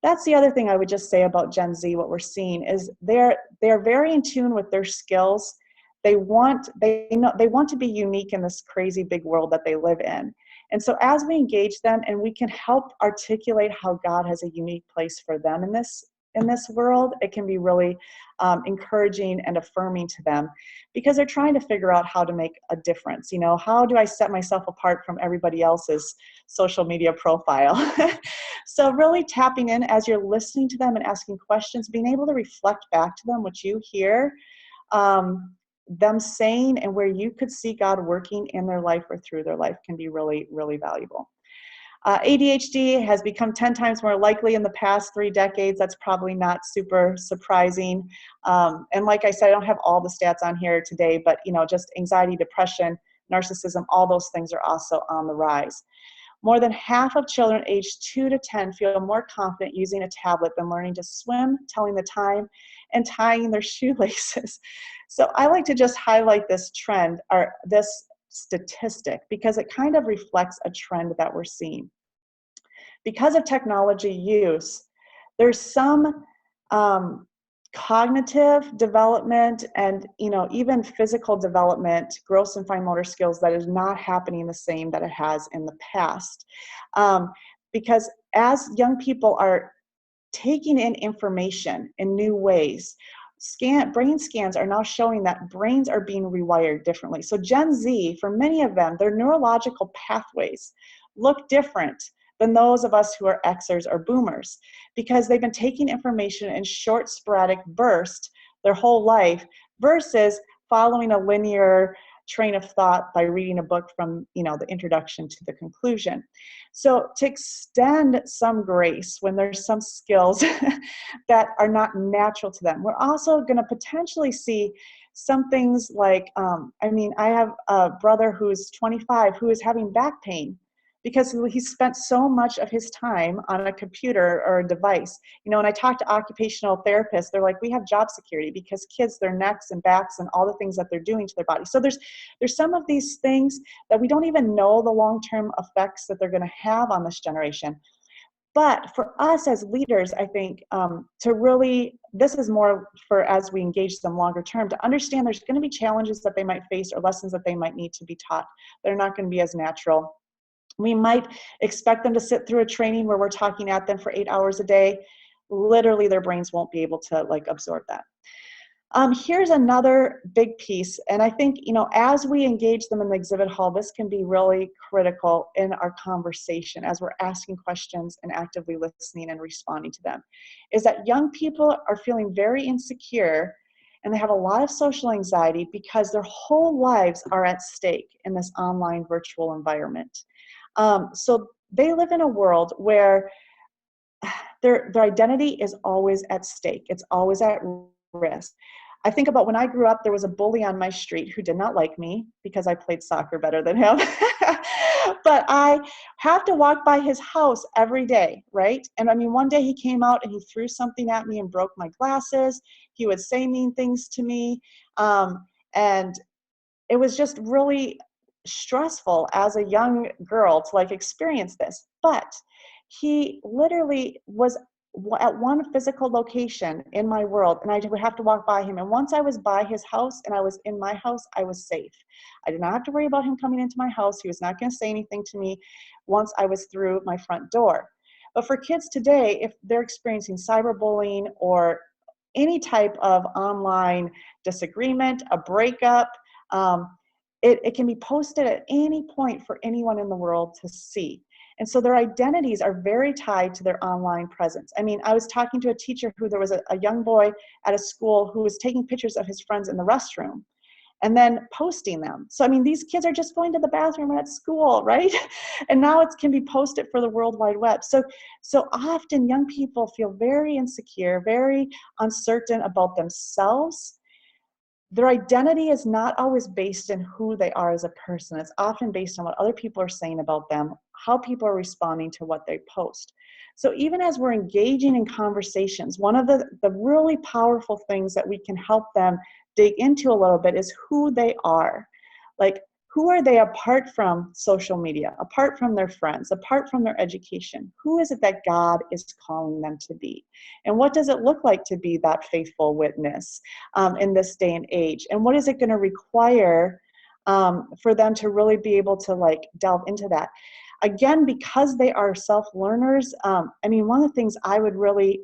S3: That's the other thing I would just say about Gen Z. What we're seeing is they're very in tune with their skills. They want to be unique in this crazy big world that they live in. And so as we engage them and we can help articulate how God has a unique place for them in this in this world, it can be really encouraging and affirming to them, because they're trying to figure out how to make a difference. You know, how do I set myself apart from everybody else's social media profile? So really tapping in as you're listening to them and asking questions, being able to reflect back to them what you hear them saying and where you could see God working in their life or through their life can be really, really valuable. ADHD has become 10 times more likely in the past 3 decades. That's probably not super surprising. And like I said, I don't have all the stats on here today, but you know, just anxiety, depression, narcissism, all those things are also on the rise. More than half of children aged 2 to 10 feel more confident using a tablet than learning to swim, telling the time, and tying their shoelaces. So I like to just highlight this trend, or this statistic, because it kind of reflects a trend that we're seeing. Because of technology use, there's some cognitive development and, you know, even physical development, gross and fine motor skills, that is not happening the same that it has in the past. Because as young people are taking in information in new ways, brain scans are now showing that brains are being rewired differently. So Gen Z, for many of them, their neurological pathways look different than those of us who are Xers or Boomers, because they've been taking information in short, sporadic bursts their whole life versus following a linear train of thought by reading a book from, you know, the introduction to the conclusion. So to extend some grace when there's some skills that are not natural to them, we're also going to potentially see some things like, I have a brother who's 25 who is having back pain because he spent so much of his time on a computer or a device. You know, when I talk to occupational therapists, they're like, we have job security because kids, their necks and backs and all the things that they're doing to their body. So there's some of these things that we don't even know the long-term effects that they're going to have on this generation. But for us as leaders, I think to really, this is more for as we engage them longer term, to understand there's going to be challenges that they might face or lessons that they might need to be taught. They're not going to be as natural. We might expect them to sit through a training where we're talking at them for 8 hours a day. Literally, their brains won't be able to absorb that. Here's another big piece, and I think, you know, as we engage them in the exhibit hall, this can be really critical in our conversation as we're asking questions and actively listening and responding to them, is that young people are feeling very insecure and they have a lot of social anxiety because their whole lives are at stake in this online virtual environment. So they live in a world where their identity is always at stake. It's always at risk. I think about when I grew up, there was a bully on my street who did not like me because I played soccer better than him. But I have to walk by his house every day, right? And I mean, one day he came out and he threw something at me and broke my glasses. He would say mean things to me. And it was just really stressful as a young girl to experience this. But he literally was at one physical location in my world, and I would have to walk by him. And once I was by his house and I was in my house, I was safe. I did not have to worry about him coming into my house. He was not going to say anything to me once I was through my front door. But for kids today, if they're experiencing cyberbullying or any type of online disagreement, a breakup, it can be posted at any point for anyone in the world to see. And so their identities are very tied to their online presence. I mean, I was talking to a teacher who there was a young boy at a school who was taking pictures of his friends in the restroom and then posting them. So, I mean, these kids are just going to the bathroom at school, right? And now it can be posted for the World Wide Web. So often young people feel very insecure, very uncertain about themselves. Their identity is not always based in who they are as a person. It's often based on what other people are saying about them, how people are responding to what they post. So even as we're engaging in conversations, one of the really powerful things that we can help them dig into a little bit is who they are. Like, who are they apart from social media, apart from their friends, apart from their education? Who is it that God is calling them to be? And what does it look like to be that faithful witness in this day and age? And what is it going to require for them to really be able to delve into that? Again, because they are self-learners, I mean, one of the things I would really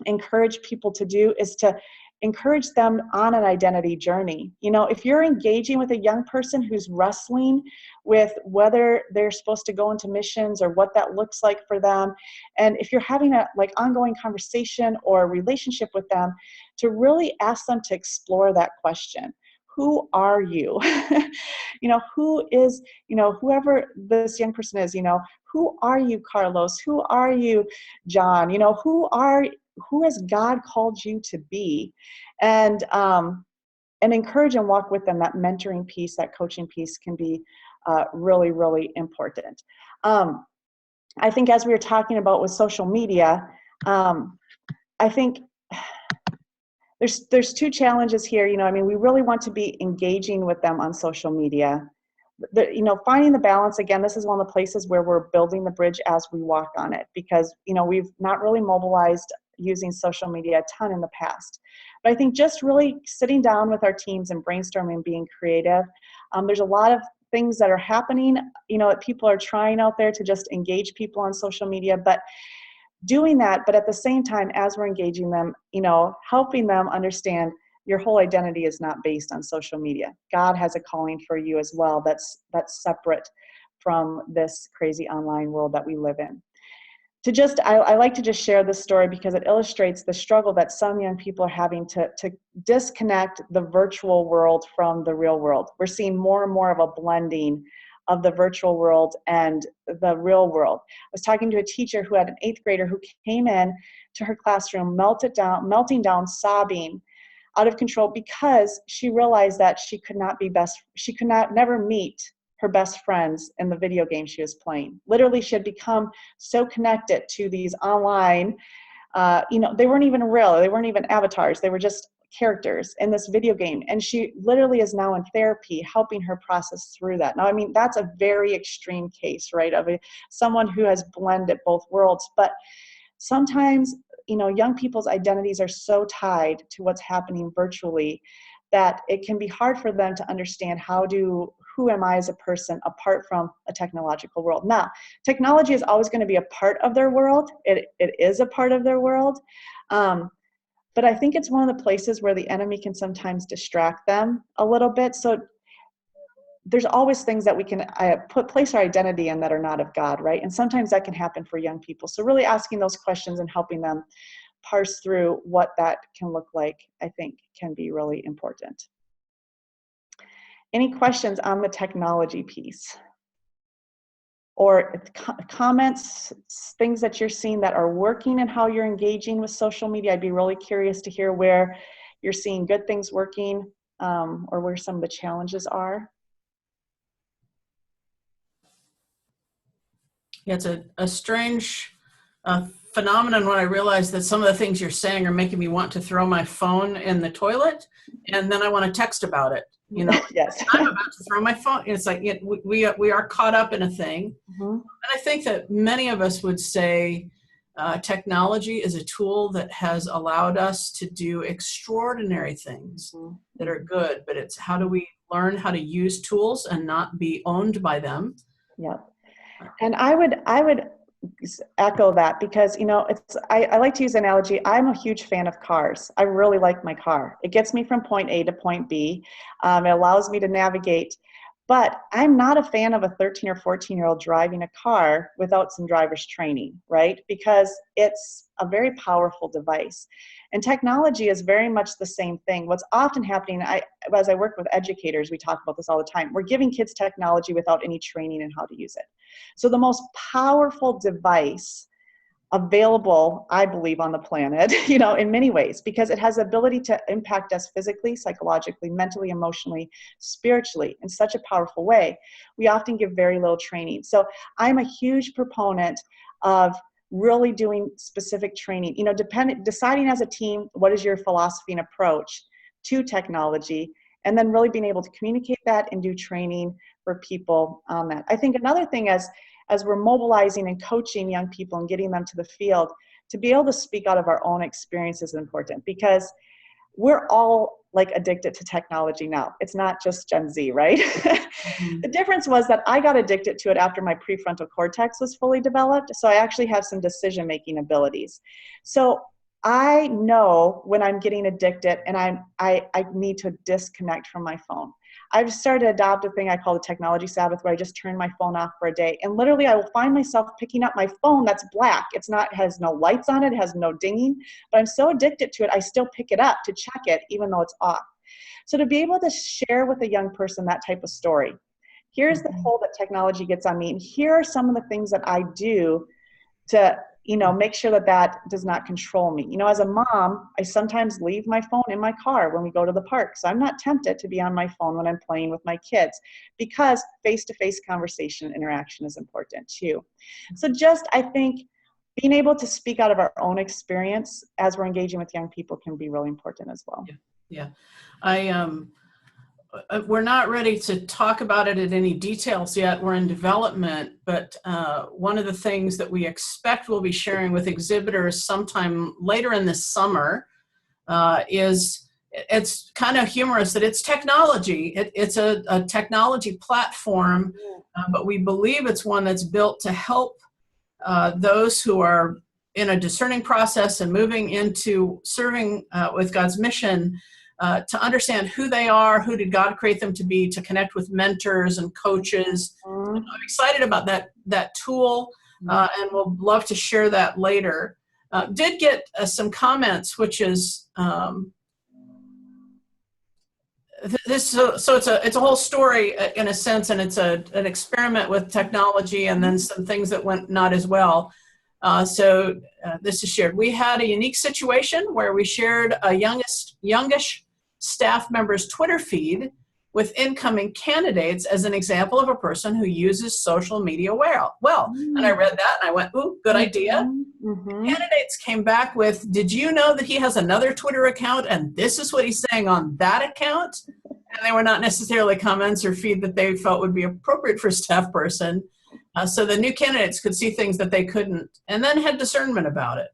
S3: encourage people to do is to encourage them on an identity journey. You know, if you're engaging with a young person who's wrestling with whether they're supposed to go into missions or what that looks like for them, and if you're having a ongoing conversation or relationship with them, to really ask them to explore that question. Who are you? You know, who is, you know, whoever this young person is, you know, who are you, Carlos? Who are you, John? You know, who has God called you to be? And encourage and walk with them. That mentoring piece, that coaching piece can be really, really important. I think as we were talking about with social media, I think there's two challenges here. You know, I mean, we really want to be engaging with them on social media. You know, finding the balance, again, this is one of the places where we're building the bridge as we walk on it, because, you know, we've not really mobilized using social media a ton in the past. But I think just really sitting down with our teams and brainstorming and being creative. There's a lot of things that are happening, you know, that people are trying out there to just engage people on social media, but doing that, but at the same time, as we're engaging them, you know, helping them understand your whole identity is not based on social media. God has a calling for you as well that's separate from this crazy online world that we live in. I like to just share this story because it illustrates the struggle that some young people are having to disconnect the virtual world from the real world. We're seeing more and more of a blending of the virtual world and the real world. I was talking to a teacher who had an 8th grader who came in to her classroom, melting down, sobbing, out of control, because she realized that she could never meet her best friends in the video game she was playing. Literally, she had become so connected to these online, you know, they weren't even real, they weren't even avatars, they were just characters in this video game. And she literally is now in therapy, helping her process through that. Now, I mean, that's a very extreme case, right, of someone who has blended both worlds. But sometimes, you know, young people's identities are so tied to what's happening virtually that it can be hard for them to understand who am I as a person apart from a technological world. Now, technology is always going to be a part of their world. It is a part of their world. But I think it's one of the places where the enemy can sometimes distract them a little bit. So there's always things that we can place our identity in that are not of God, right? And sometimes that can happen for young people. So really asking those questions and helping them parse through what that can look like, I think, can be really important. Any questions on the technology piece? Or comments, things that you're seeing that are working and how you're engaging with social media? I'd be really curious to hear where you're seeing good things working, or where some of the challenges are.
S2: Yeah, it's a strange phenomenon when I realize that some of the things you're saying are making me want to throw my phone in the toilet, and then I want to text about it. You know,
S3: yes.
S2: I'm about to throw my phone. It's like we are caught up in a thing.
S3: Mm-hmm.
S2: And I think that many of us would say technology is a tool that has allowed us to do extraordinary things that are good, but it's how do we learn how to use tools and not be owned by them?
S3: Yeah. And I would echo that, because, you know, I like to use an analogy. I'm a huge fan of cars. I really like my car. It gets me from point A to point B. It allows me to navigate. But I'm not a fan of a 13 or 14-year-old driving a car without some driver's training, right? Because it's a very powerful device. And technology is very much the same thing. What's often happening, as I work with educators, we talk about this all the time. We're giving kids technology without any training in how to use it. So the most powerful device available, I believe, on the planet, you know, in many ways, because it has the ability to impact us physically, psychologically, mentally, emotionally, spiritually in such a powerful way. We often give very little training. So I'm a huge proponent of really doing specific training, you know, deciding as a team, what is your philosophy and approach to technology, and then really being able to communicate that and do training for people on that. I think another thing as we're mobilizing and coaching young people and getting them to the field, to be able to speak out of our own experience is important, because we're all like addicted to technology now. It's not just Gen Z, right? Mm-hmm. The difference was that I got addicted to it after my prefrontal cortex was fully developed. So I actually have some decision-making abilities. So I know when I'm getting addicted and I need to disconnect from my phone. I've started to adopt a thing I call the Technology Sabbath, where I just turn my phone off for a day. And literally I will find myself picking up my phone that's black. It's not, has no lights on it, has no dinging, but I'm so addicted to it, I still pick it up to check it, even though it's off. So to be able to share with a young person that type of story, here's the hold that technology gets on me, and here are some of the things that I do to, you know, make sure that that does not control me. You know, as a mom, I sometimes leave my phone in my car when we go to the park. So I'm not tempted to be on my phone when I'm playing with my kids, because face-to-face conversation interaction is important too. So just, I think, being able to speak out of our own experience as we're engaging with young people can be really important as well.
S2: Yeah. We're not ready to talk about it in any details yet. We're in development, but one of the things that we expect we'll be sharing with exhibitors sometime later in this summer is, it's kind of humorous that it's technology. It's a technology platform, but we believe it's one that's built to help those who are in a discerning process and moving into serving with God's mission, to understand who they are, who did God create them to be, to connect with mentors and coaches. I'm excited about that tool, and we'll love to share that later. Did get some comments, which is this. So it's a whole story in a sense, and it's an experiment with technology, and then some things that went not as well. So this is shared. We had a unique situation where we shared a youngish staff member's Twitter feed with incoming candidates as an example of a person who uses social media well. And I read that and I went, ooh, good idea. Candidates came back with, did you know that he has another Twitter account and this is what he's saying on that account? And they were not necessarily comments or feed that they felt would be appropriate for a staff person. So the new candidates could see things that they couldn't, and then had discernment about it.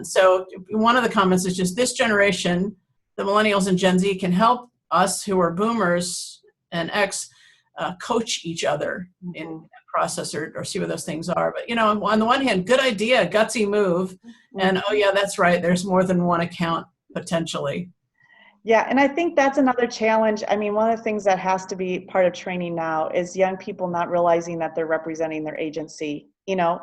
S2: So one of the comments is just, this generation, the millennials and Gen Z, can help us who are boomers and X coach each other in that process, or see what those things are. But, you know, on the one hand, good idea, gutsy move. And, oh yeah, that's right, there's more than one account potentially.
S3: Yeah, and I think that's another challenge. I mean, one of the things that has to be part of training now is young people not realizing that they're representing their agency, you know,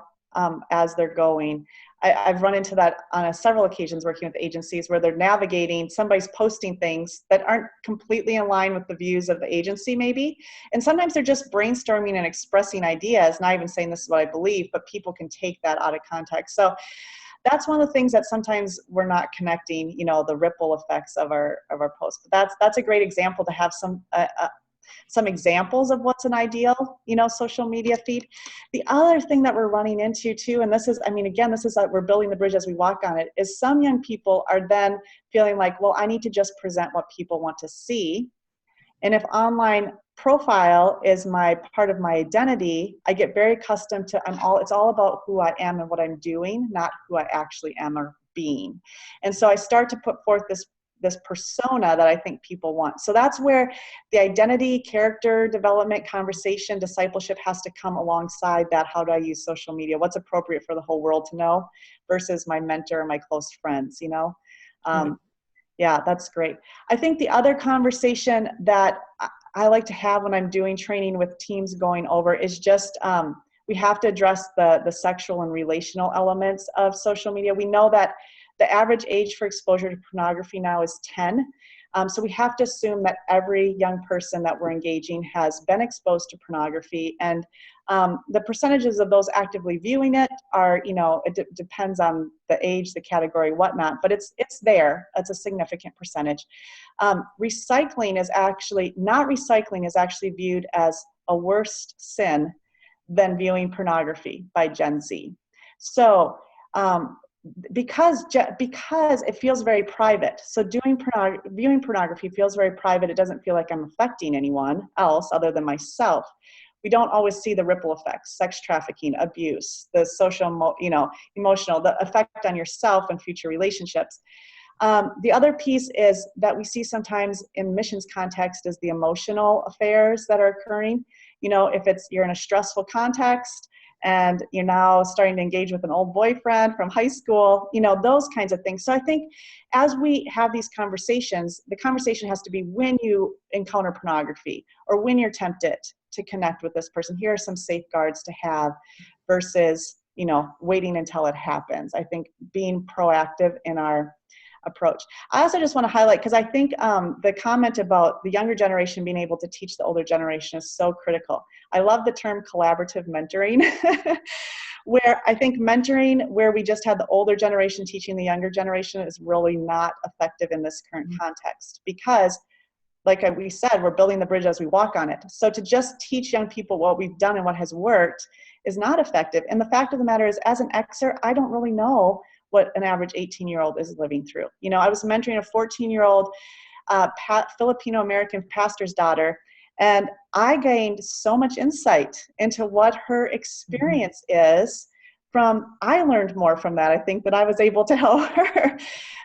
S3: as they're going. I've run into that on several occasions working with agencies where they're navigating, somebody's posting things that aren't completely in line with the views of the agency maybe. And sometimes they're just brainstorming and expressing ideas, not even saying this is what I believe, but people can take that out of context. So that's one of the things that sometimes we're not connecting, you know, the ripple effects of our posts. But that's a great example to have some examples of what's an ideal, you know, social media feed. The other thing that we're running into too, and this is, I mean, again, this is we're building the bridge as we walk on it, is some young people are then feeling like, well, I need to just present what people want to see. And if online profile is my part of my identity, I get very accustomed to, it's all about who I am and what I'm doing, not who I actually am or being. And so I start to put forth this persona that I think people want. So that's where the identity, character development, conversation, discipleship has to come alongside that. How do I use social media? What's appropriate for the whole world to know versus my mentor, my close friends, you know? Yeah, that's great. I think the other conversation that I like to have when I'm doing training with teams going over is just, we have to address the sexual and relational elements of social media. We know that the average age for exposure to pornography now is 10. So we have to assume that every young person that we're engaging has been exposed to pornography. And the percentages of those actively viewing it are, you know, it depends on the age, the category, whatnot, but it's there. That's a significant percentage. Not recycling is actually viewed as a worse sin than viewing pornography by Gen Z. So, because it feels very private. So viewing pornography feels very private. It doesn't feel like I'm affecting anyone else other than myself. We don't always see the ripple effects, sex trafficking, abuse, the social, you know, emotional, the effect on yourself and future relationships. The other piece is that we see sometimes in missions context is the emotional affairs that are occurring. You know, if you're in a stressful context, and you're now starting to engage with an old boyfriend from high school, those kinds of things. So I think as we have these conversations, the conversation has to be when you encounter pornography or when you're tempted to connect with this person, here are some safeguards to have versus, waiting until it happens. I think being proactive in our approach. I also just want to highlight, because I think the comment about the younger generation being able to teach the older generation is so critical. I love the term collaborative mentoring, where I think mentoring where we just had the older generation teaching the younger generation is really not effective in this current context, because like we said, we're building the bridge as we walk on it. So to just teach young people what we've done and what has worked is not effective. And the fact of the matter is, as an Xer, I don't really know what an average 18-year-old is living through. I was mentoring a 14-year-old Filipino-American pastor's daughter, and I gained so much insight into what her experience is from, I learned more from that, I think, that I was able to help her.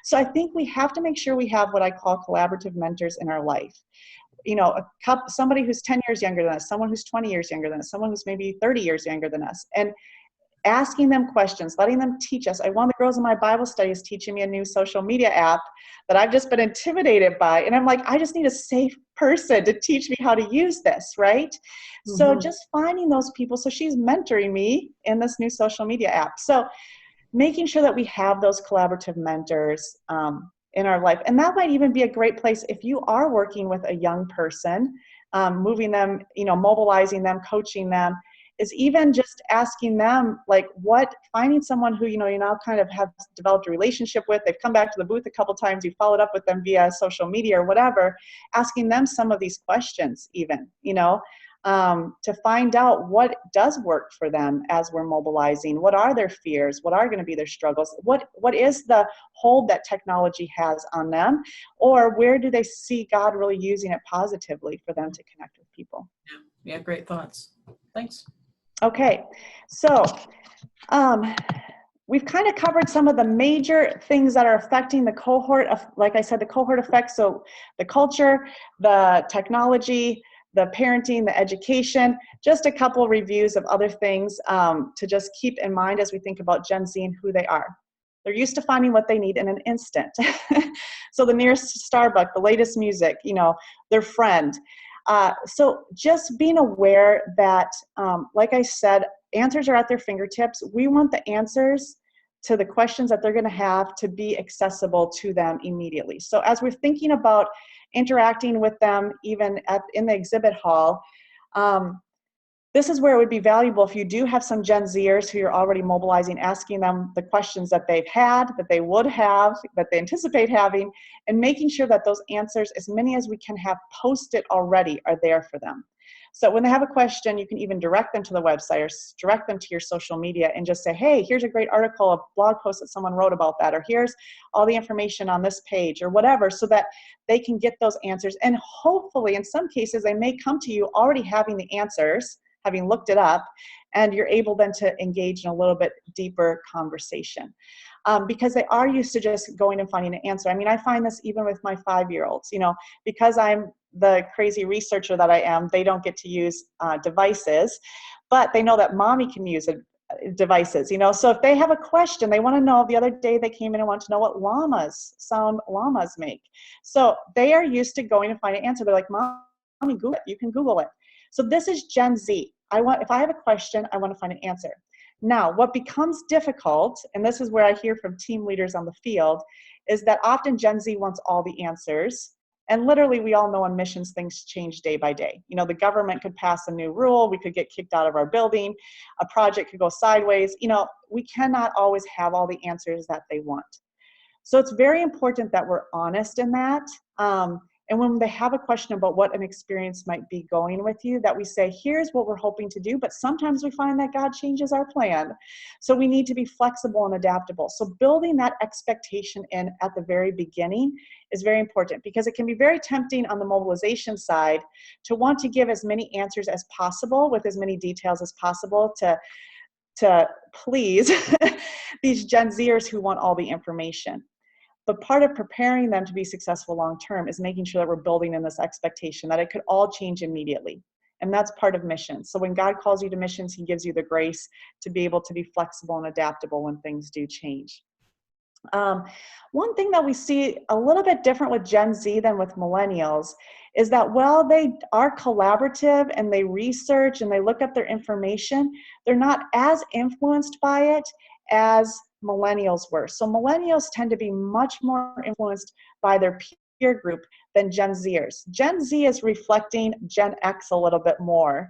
S3: So I think we have to make sure we have what I call collaborative mentors in our life. Somebody who's 10 years younger than us, someone who's 20 years younger than us, someone who's maybe 30 years younger than us, and asking them questions, letting them teach us. One of the girls in my Bible study is teaching me a new social media app that I've just been intimidated by. And I'm like, I just need a safe person to teach me how to use this, right? Mm-hmm. So just finding those people. So she's mentoring me in this new social media app. So making sure that we have those collaborative mentors in our life. And that might even be a great place if you are working with a young person, moving them, mobilizing them, coaching them, is even just asking them, finding someone who, you now kind of have developed a relationship with, they've come back to the booth a couple times, you followed up with them via social media or whatever, asking them some of these questions even, to find out what does work for them as we're mobilizing. What are their fears? What are going to be their struggles? What is the hold that technology has on them? Or where do they see God really using it positively for them to connect with people?
S2: Yeah, great thoughts. Thanks.
S3: Okay, so we've kind of covered some of the major things that are affecting the cohort, like I said, the cohort effects. So the culture, the technology, the parenting, the education, just a couple reviews of other things to just keep in mind as we think about Gen Z and who they are. They're used to finding what they need in an instant. So the nearest Starbucks, the latest music, their friend. So just being aware that, like I said, answers are at their fingertips. We want the answers to the questions that they're going to have to be accessible to them immediately. So as we're thinking about interacting with them, even in the exhibit hall, this is where it would be valuable if you do have some Gen Zers who you're already mobilizing, asking them the questions that they've had, that they would have, that they anticipate having, and making sure that those answers, as many as we can have posted already, are there for them. So when they have a question, you can even direct them to the website or direct them to your social media and just say, hey, here's a great article, a blog post that someone wrote about that, or here's all the information on this page or whatever, so that they can get those answers. And hopefully, in some cases, they may come to you already having the answers, having looked it up, and you're able then to engage in a little bit deeper conversation. Because they are used to just going and finding an answer. I mean, I find this even with my 5-year-olds, because I'm the crazy researcher that I am, they don't get to use devices, but they know that mommy can use devices, so if they have a question, they want to know. The other day they came in and wanted to know what sound llamas make. So they are used to going and finding an answer. They're like, mommy, Google it. You can Google it. So this is Gen Z. If I have a question, I want to find an answer. Now, what becomes difficult, and this is where I hear from team leaders on the field, is that often Gen Z wants all the answers. And literally, we all know on missions, things change day by day. The government could pass a new rule. We could get kicked out of our building. A project could go sideways. We cannot always have all the answers that they want. So it's very important that we're honest in that. And when they have a question about what an experience might be going with you, that we say, here's what we're hoping to do, but sometimes we find that God changes our plan. So we need to be flexible and adaptable. So building that expectation in at the very beginning is very important, because it can be very tempting on the mobilization side to want to give as many answers as possible with as many details as possible to please these Gen Zers who want all the information. But part of preparing them to be successful long-term is making sure that we're building in this expectation that it could all change immediately. And that's part of missions. So when God calls you to missions, he gives you the grace to be able to be flexible and adaptable when things do change. One thing that we see a little bit different with Gen Z than with millennials is that while they are collaborative and they research and they look up their information, they're not as influenced by it as millennials were. So millennials tend to be much more influenced by their peer group than Gen Zers. Gen Z is reflecting Gen X a little bit more,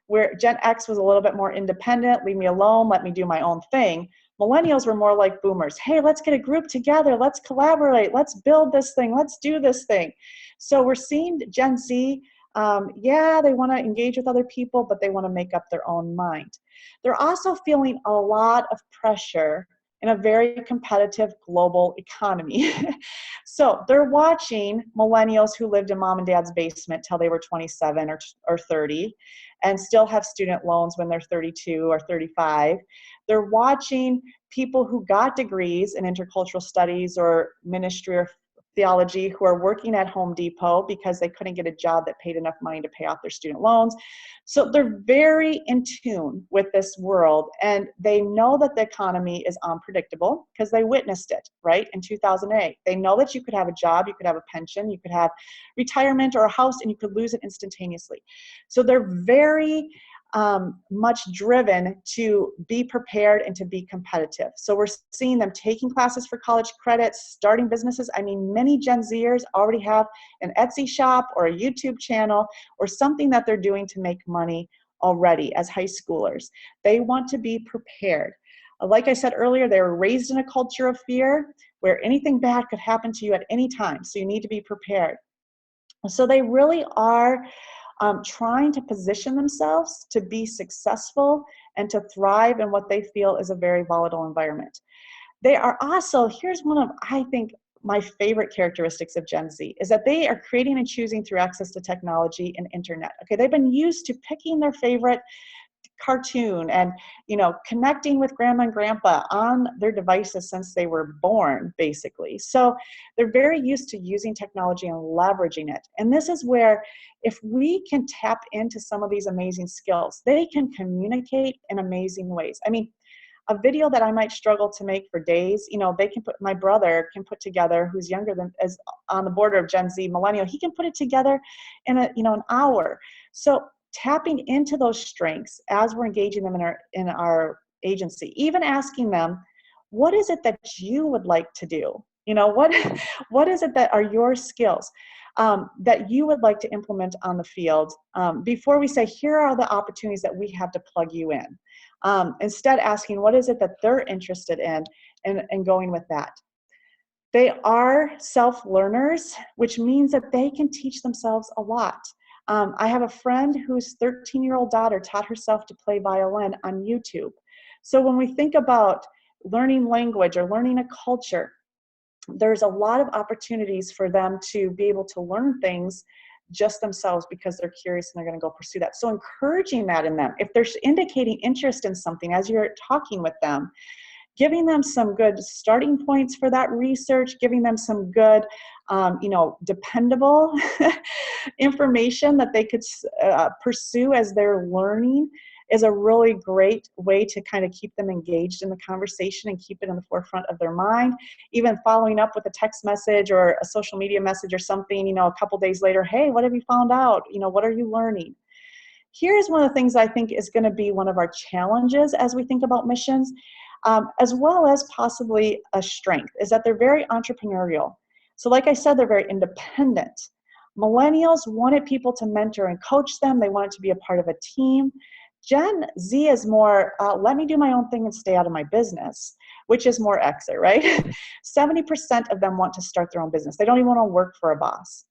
S3: where Gen X was a little bit more independent, leave me alone, let me do my own thing. Millennials were more like boomers. Hey, let's get a group together. Let's collaborate. Let's build this thing. Let's do this thing. So we're seeing Gen Z, yeah, they want to engage with other people, but they want to make up their own mind. They're also feeling a lot of pressure in a very competitive global economy. So they're watching millennials who lived in mom and dad's basement till they were 27 or 30 and still have student loans when they're 32 or 35. They're watching people who got degrees in intercultural studies or ministry or theology who are working at Home Depot because they couldn't get a job that paid enough money to pay off their student loans. So they're very in tune with this world, and they know that the economy is unpredictable because they witnessed it, right, in 2008. They know that you could have a job, you could have a pension, you could have retirement or a house, and you could lose it instantaneously. So they're very much driven to be prepared and to be competitive. So we're seeing them taking classes for college credits, starting businesses. I mean, many Gen Zers already have an Etsy shop or a YouTube channel or something that they're doing to make money already as high schoolers. They want to be prepared. Like I said earlier, they were raised in a culture of fear where anything bad could happen to you at any time. So you need to be prepared. So they really are trying to position themselves to be successful and to thrive in what they feel is a very volatile environment. They are also, here's one of, I think, my favorite characteristics of Gen Z, is that they are creating and choosing through access to technology and internet. Okay, they've been used to picking their favorite cartoon and, you know, connecting with grandma and grandpa on their devices since they were born, basically. So they're very used to using technology and leveraging it. And this is where, if we can tap into some of these amazing skills, they can communicate in amazing ways. I mean, a video that I might struggle to make for days, you know, they can put, my brother can put together, who's younger than, as on the border of Gen Z, millennial, he can put it together in a, you know, an hour. So tapping into those strengths as we're engaging them in our agency, even asking them, what is it that you would like to do? You know, what is it that are your skills that you would like to implement on the field before we say, here are the opportunities that we have to plug you in. Instead asking, what is it that they're interested in, and going with that. They are self-learners, which means that they can teach themselves a lot. I have a friend whose 13-year-old daughter taught herself to play violin on YouTube. So when we think about learning language or learning a culture, there's a lot of opportunities for them to be able to learn things just themselves because they're curious and they're going to go pursue that. So encouraging that in them, if they're indicating interest in something as you're talking with them, giving them some good starting points for that research, giving them some good, you know, dependable information that they could pursue as they're learning is a really great way to kind of keep them engaged in the conversation and keep it in the forefront of their mind. Even following up with a text message or a social media message or something, you know, a couple days later, hey, what have you found out? You know, what are you learning? Here's one of the things I think is going to be one of our challenges as we think about missions, as well as possibly a strength, is that they're very entrepreneurial. So like I said, they're very independent. Millennials wanted people to mentor and coach them. They wanted to be a part of a team. Gen Z is more, let me do my own thing and stay out of my business, which is more exit, right? 70% of them want to start their own business. They don't even want to work for a boss.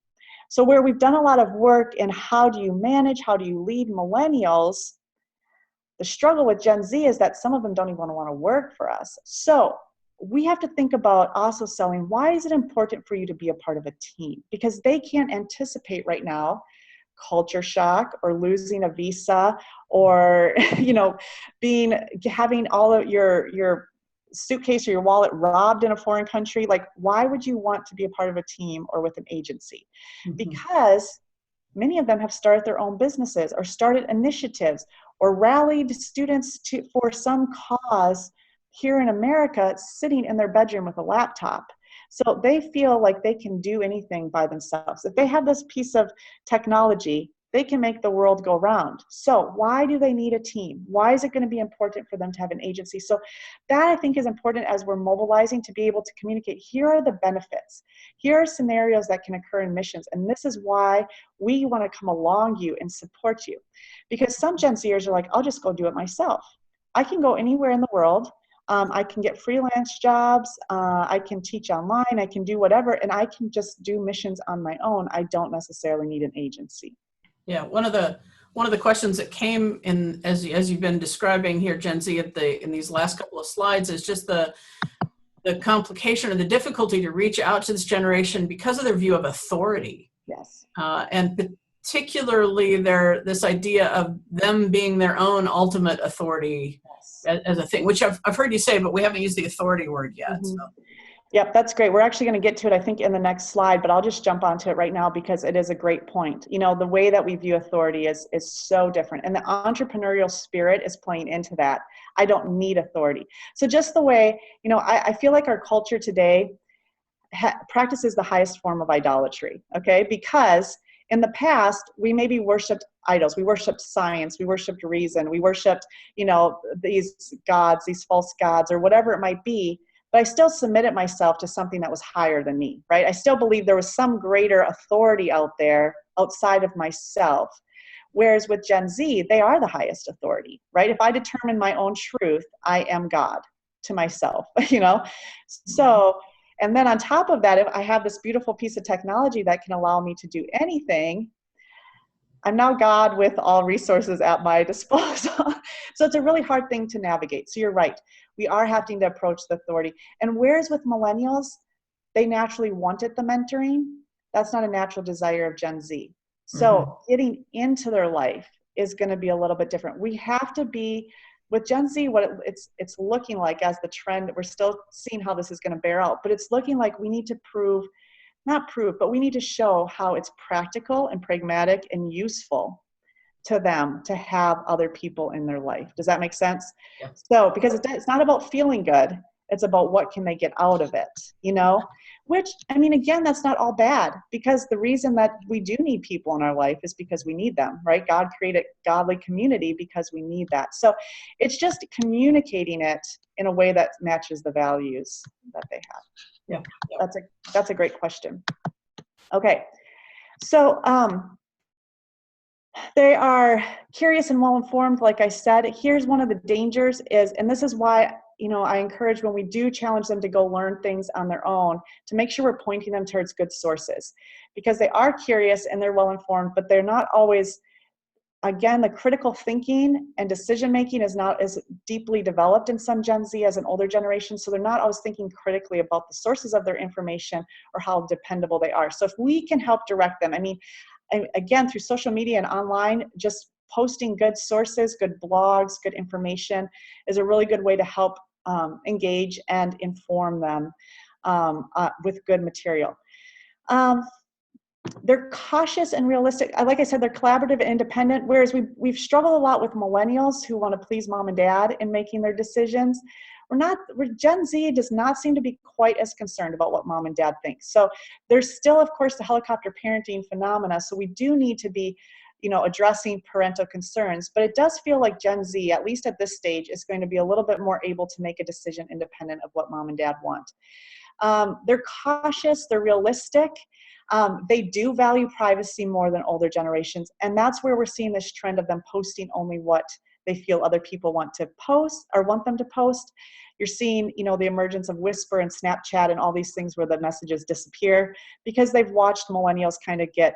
S3: So where we've done a lot of work in how do you manage, how do you lead millennials, the struggle with Gen Z is that some of them don't even want to work for us. So we have to think about also selling, why is it important for you to be a part of a team? Because they can't anticipate right now culture shock or losing a visa or, you know, having all of your suitcase or your wallet robbed in a foreign country. Like, why would you want to be a part of a team or with an agency?
S2: Mm-hmm.
S3: Because many of them have started their own businesses or started initiatives or rallied students for some cause here in America, sitting in their bedroom with a laptop. So they feel like they can do anything by themselves. If they have this piece of technology, they can make the world go round. So why do they need a team? Why is it going to be important for them to have an agency? So that, I think, is important as we're mobilizing to be able to communicate. Here are the benefits. Here are scenarios that can occur in missions. And this is why we want to come along you and support you. Because some Gen Zers are like, I'll just go do it myself. I can go anywhere in the world. I can get freelance jobs. I can teach online. I can do whatever. And I can just do missions on my own. I don't necessarily need an agency.
S2: Yeah, one of the questions that came in as you've been describing here, Gen Z, in these last couple of slides, is just the complication or the difficulty to reach out to this generation because of their view of authority.
S3: Yes.
S2: And particularly this idea of them being their own ultimate authority. Yes. As a thing, which I've heard you say, but we haven't used the authority word yet.
S3: Mm-hmm.
S2: So.
S3: Yep, that's great. We're actually going to get to it, I think, in the next slide, but I'll just jump onto it right now because it is a great point. You know, the way that we view authority is so different, and the entrepreneurial spirit is playing into that. I don't need authority. So just the way, you know, I feel like our culture today practices the highest form of idolatry, okay? Because in the past, we maybe worshiped idols. We worshiped science. We worshiped reason. We worshiped, you know, these gods, these false gods, or whatever it might be. But I still submitted myself to something that was higher than me, right? I still believe there was some greater authority out there outside of myself. Whereas with Gen Z, they are the highest authority, right? If I determine my own truth, I am God to myself, you know? So, and then on top of that, if I have this beautiful piece of technology that can allow me to do anything, I'm now God with all resources at my disposal. So it's a really hard thing to navigate. So you're right. We are having to approach the authority. And whereas with millennials, they naturally wanted the mentoring, that's not a natural desire of Gen Z. So getting into their life is going to be a little bit different. We have to be, with Gen Z, what it's looking like as the trend, we're still seeing how this is going to bear out, but it's looking like we need to but we need to show how it's practical and pragmatic and useful to them to have other people in their life. Does that make sense? Yeah. So, because it's not about feeling good, it's about what can they get out of it, you know? Which, I mean, again, that's not all bad, because the reason that we do need people in our life is because we need them, right? God created godly community because we need that. So it's just communicating it in a way that matches the values that they have.
S2: Yeah.
S3: That's a great question. Okay. So, they are curious and well-informed, like I said. Here's one of the dangers is, and this is why, you know, I encourage when we do challenge them to go learn things on their own, to make sure we're pointing them towards good sources, because they are curious and they're well-informed, but they're not always, again, the critical thinking and decision-making is not as deeply developed in some Gen Z as an older generation, so they're not always thinking critically about the sources of their information or how dependable they are. So if we can help direct them, I mean, again, through social media and online, just posting good sources, good blogs, good information is a really good way to help engage and inform them with good material. They're cautious and realistic. Like I said, they're collaborative and independent, whereas we've struggled a lot with millennials who want to please mom and dad in making their decisions. Gen Z does not seem to be quite as concerned about what mom and dad think. So there's still, of course, the helicopter parenting phenomena. So we do need to be, you know, addressing parental concerns, but it does feel like Gen Z, at least at this stage, is going to be a little bit more able to make a decision independent of what mom and dad want. They're cautious, they're realistic. They do value privacy more than older generations. And that's where we're seeing this trend of them posting only what they feel other people want to post or want them to post. You're seeing, you know, the emergence of Whisper and Snapchat and all these things where the messages disappear because they've watched millennials kind of get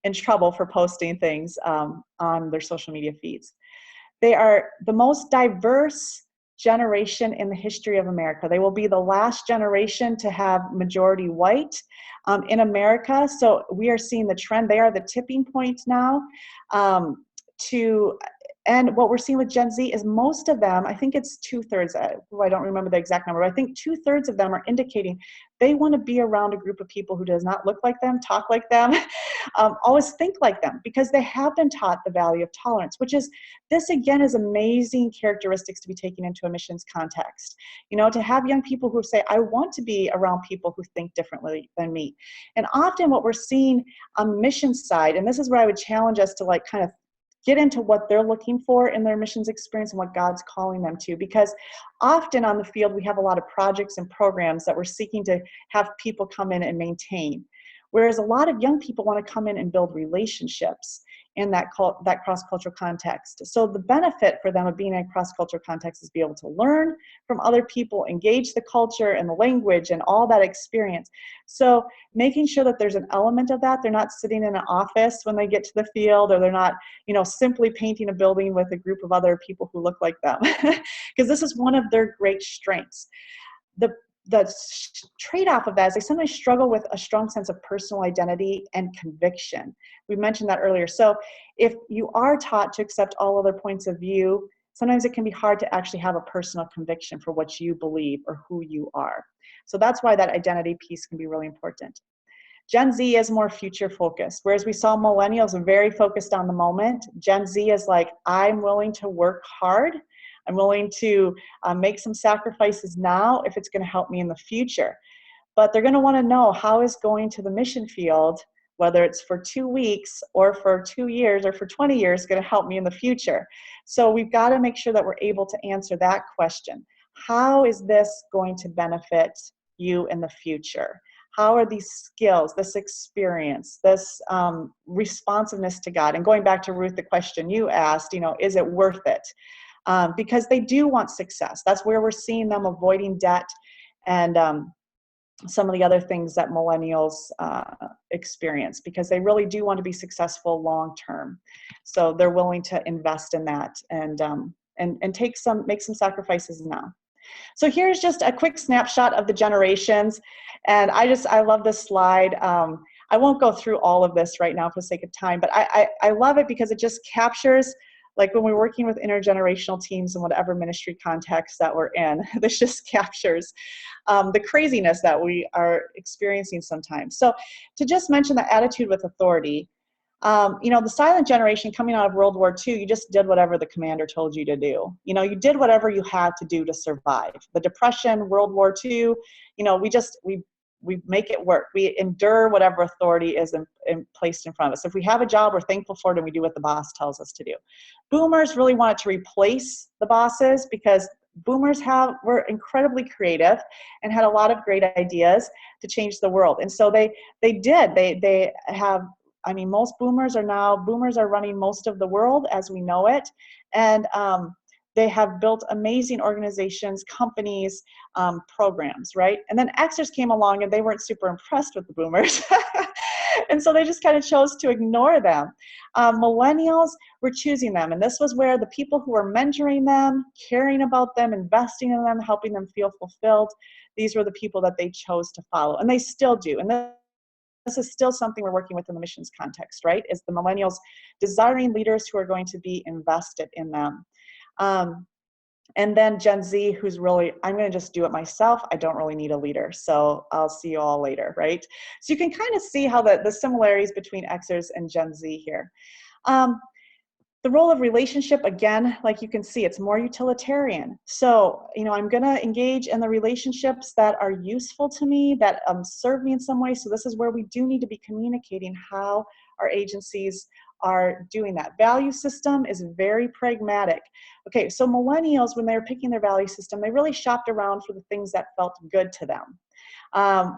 S3: in trouble for posting things on their social media feeds. They are the most diverse generation in the history of America. They will be the last generation to have majority white in America. So we are seeing the trend. They are the tipping point now to And what we're seeing with Gen Z is most of them, I think it's 2/3, I don't remember the exact number, but I think 2/3 of them are indicating they want to be around a group of people who does not look like them, talk like them, always think like them, because they have been taught the value of tolerance, which is, this again is amazing characteristics to be taken into a missions context. You know, to have young people who say, I want to be around people who think differently than me. And often what we're seeing on the mission side, and this is where I would challenge us to like kind of get into what they're looking for in their missions experience and what God's calling them to. Because often on the field, we have a lot of projects and programs that we're seeking to have people come in and maintain. Whereas a lot of young people want to come in and build relationships in that cross-cultural context. So the benefit for them of being in a cross-cultural context is be able to learn from other people, engage the culture and the language and all that experience. So making sure that there's an element of that, they're not sitting in an office when they get to the field, or they're not, you know, simply painting a building with a group of other people who look like them, because this is one of their great strengths. The trade-off of that is they sometimes struggle with a strong sense of personal identity and conviction. We mentioned that earlier. So if you are taught to accept all other points of view, sometimes it can be hard to actually have a personal conviction for what you believe or who you are. So that's why that identity piece can be really important. Gen Z is more future focused, whereas we saw millennials are very focused on the moment. Gen Z is like, I'm willing to work hard. I'm willing to make some sacrifices now if it's going to help me in the future. But they're going to want to know, how is going to the mission field, whether it's for 2 weeks or for 2 years or for 20 years, going to help me in the future? So we've got to make sure that we're able to answer that question. How is this going to benefit you in the future? How are these skills, this experience, this responsiveness to God? And going back to Ruth, the question you asked, you know, is it worth it? Because they do want success. That's where we're seeing them avoiding debt and some of the other things that millennials experience, because they really do want to be successful long term. So they're willing to invest in that and make some sacrifices now. So here's just a quick snapshot of the generations, and I love this slide. I won't go through all of this right now for the sake of time, but I love it because it just captures, like when we're working with intergenerational teams in whatever ministry context that we're in, this just captures the craziness that we are experiencing sometimes. So to just mention the attitude with authority, you know, the silent generation coming out of World War II, you just did whatever the commander told you to do. You know, you did whatever you had to do to survive. The Depression, World War II, you know, we make it work. We endure whatever authority is placed in front of us. If we have a job, we're thankful for it, and we do what the boss tells us to do. Boomers really wanted to replace the bosses, because boomers were incredibly creative and had a lot of great ideas to change the world. And so they have, I mean, most boomers are running most of the world as we know it. And they have built amazing organizations, companies, programs, right? And then Xers came along and they weren't super impressed with the boomers. And so they just kind of chose to ignore them. Millennials were choosing them. And this was where the people who were mentoring them, caring about them, investing in them, helping them feel fulfilled, these were the people that they chose to follow. And they still do. And this is still something we're working with in the missions context, right? Is the millennials desiring leaders who are going to be invested in them. And then Gen Z, who's really, I'm going to just do it myself. I don't really need a leader. So I'll see you all later, right? So you can kind of see how the similarities between Xers and Gen Z here. The role of relationship, again, like you can see, it's more utilitarian. So, you know, I'm going to engage in the relationships that are useful to me, that serve me in some way. So this is where we do need to be communicating how our agencies are doing that. Value system is very pragmatic. Okay, so millennials, when they were picking their value system, they really shopped around for the things that felt good to them,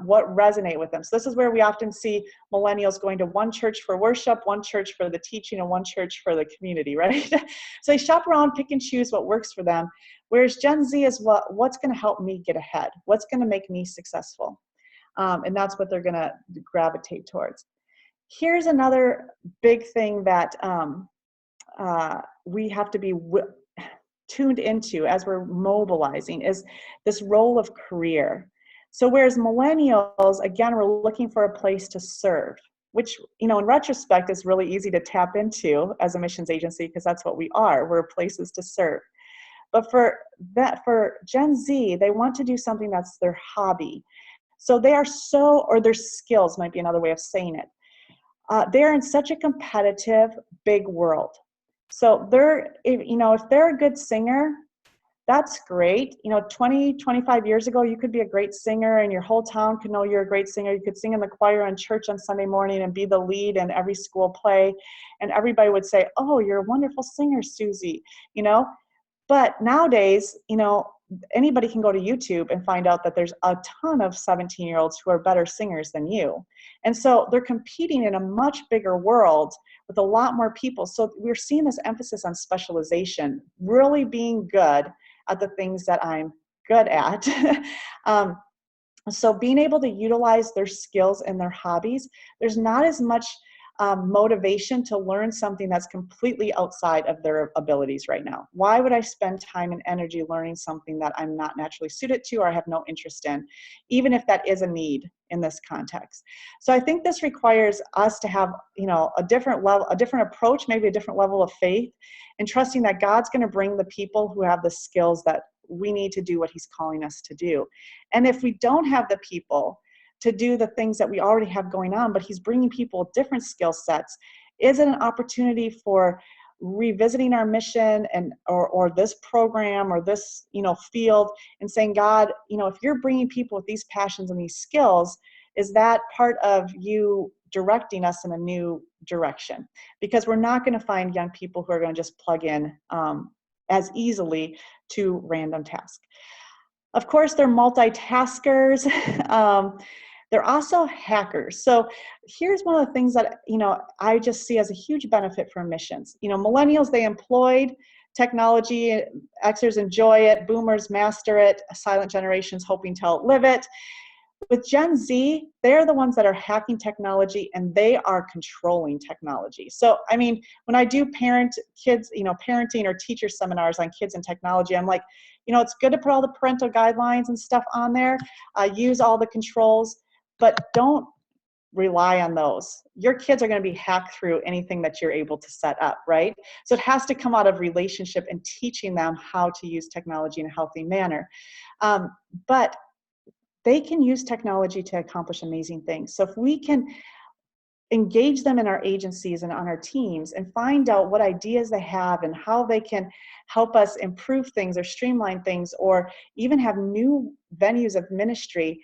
S3: what resonate with them. So this is where we often see millennials going to one church for worship, one church for the teaching, and one church for the community, right? So they shop around, pick and choose what works for them, whereas Gen Z is what's going to help me get ahead, what's going to make me successful, and that's what they're going to gravitate towards. Here's another big thing that we have to be tuned into as we're mobilizing, is this role of career. So whereas millennials, again, we're looking for a place to serve, which, in retrospect is really easy to tap into as a missions agency, because that's what we are. We're places to serve. But for Gen Z, they want to do something that's their hobby. So they are or their skills might be another way of saying it. They're in such a competitive, big world. So if they're a good singer, that's great. 20, 25 years ago, you could be a great singer and your whole town could know you're a great singer. You could sing in the choir in church on Sunday morning and be the lead in every school play. And everybody would say, oh, you're a wonderful singer, Susie, But nowadays, anybody can go to YouTube and find out that there's a ton of 17-year-olds who are better singers than you. And so they're competing in a much bigger world with a lot more people. So we're seeing this emphasis on specialization, really being good at the things that I'm good at. So being able to utilize their skills and their hobbies, there's not as much motivation to learn something that's completely outside of their abilities right now. Why would I spend time and energy learning something that I'm not naturally suited to or I have no interest in, even if that is a need in this context? So I think this requires us to have, a different level, a different approach, maybe a different level of faith, and trusting that God's going to bring the people who have the skills that we need to do what He's calling us to do. And if we don't have the people to do the things that we already have going on, but He's bringing people with different skill sets, is it an opportunity for revisiting our mission or this program or this field and saying, God, if you're bringing people with these passions and these skills, is that part of you directing us in a new direction? Because we're not going to find young people who are going to just plug in as easily to random tasks. Of course, they're multitaskers. They're also hackers. So here's one of the things that, I just see as a huge benefit for missions. Millennials, they employed technology, Xers enjoy it, boomers master it, silent generations hoping to outlive it. With Gen Z, they're the ones that are hacking technology and they are controlling technology. So, when I do parenting or teacher seminars on kids and technology, I'm like, it's good to put all the parental guidelines and stuff on there, use all the controls, but don't rely on those. Your kids are going to be hacked through anything that you're able to set up, right? So it has to come out of relationship and teaching them how to use technology in a healthy manner. But they can use technology to accomplish amazing things. So if we can engage them in our agencies and on our teams and find out what ideas they have and how they can help us improve things or streamline things or even have new venues of ministry,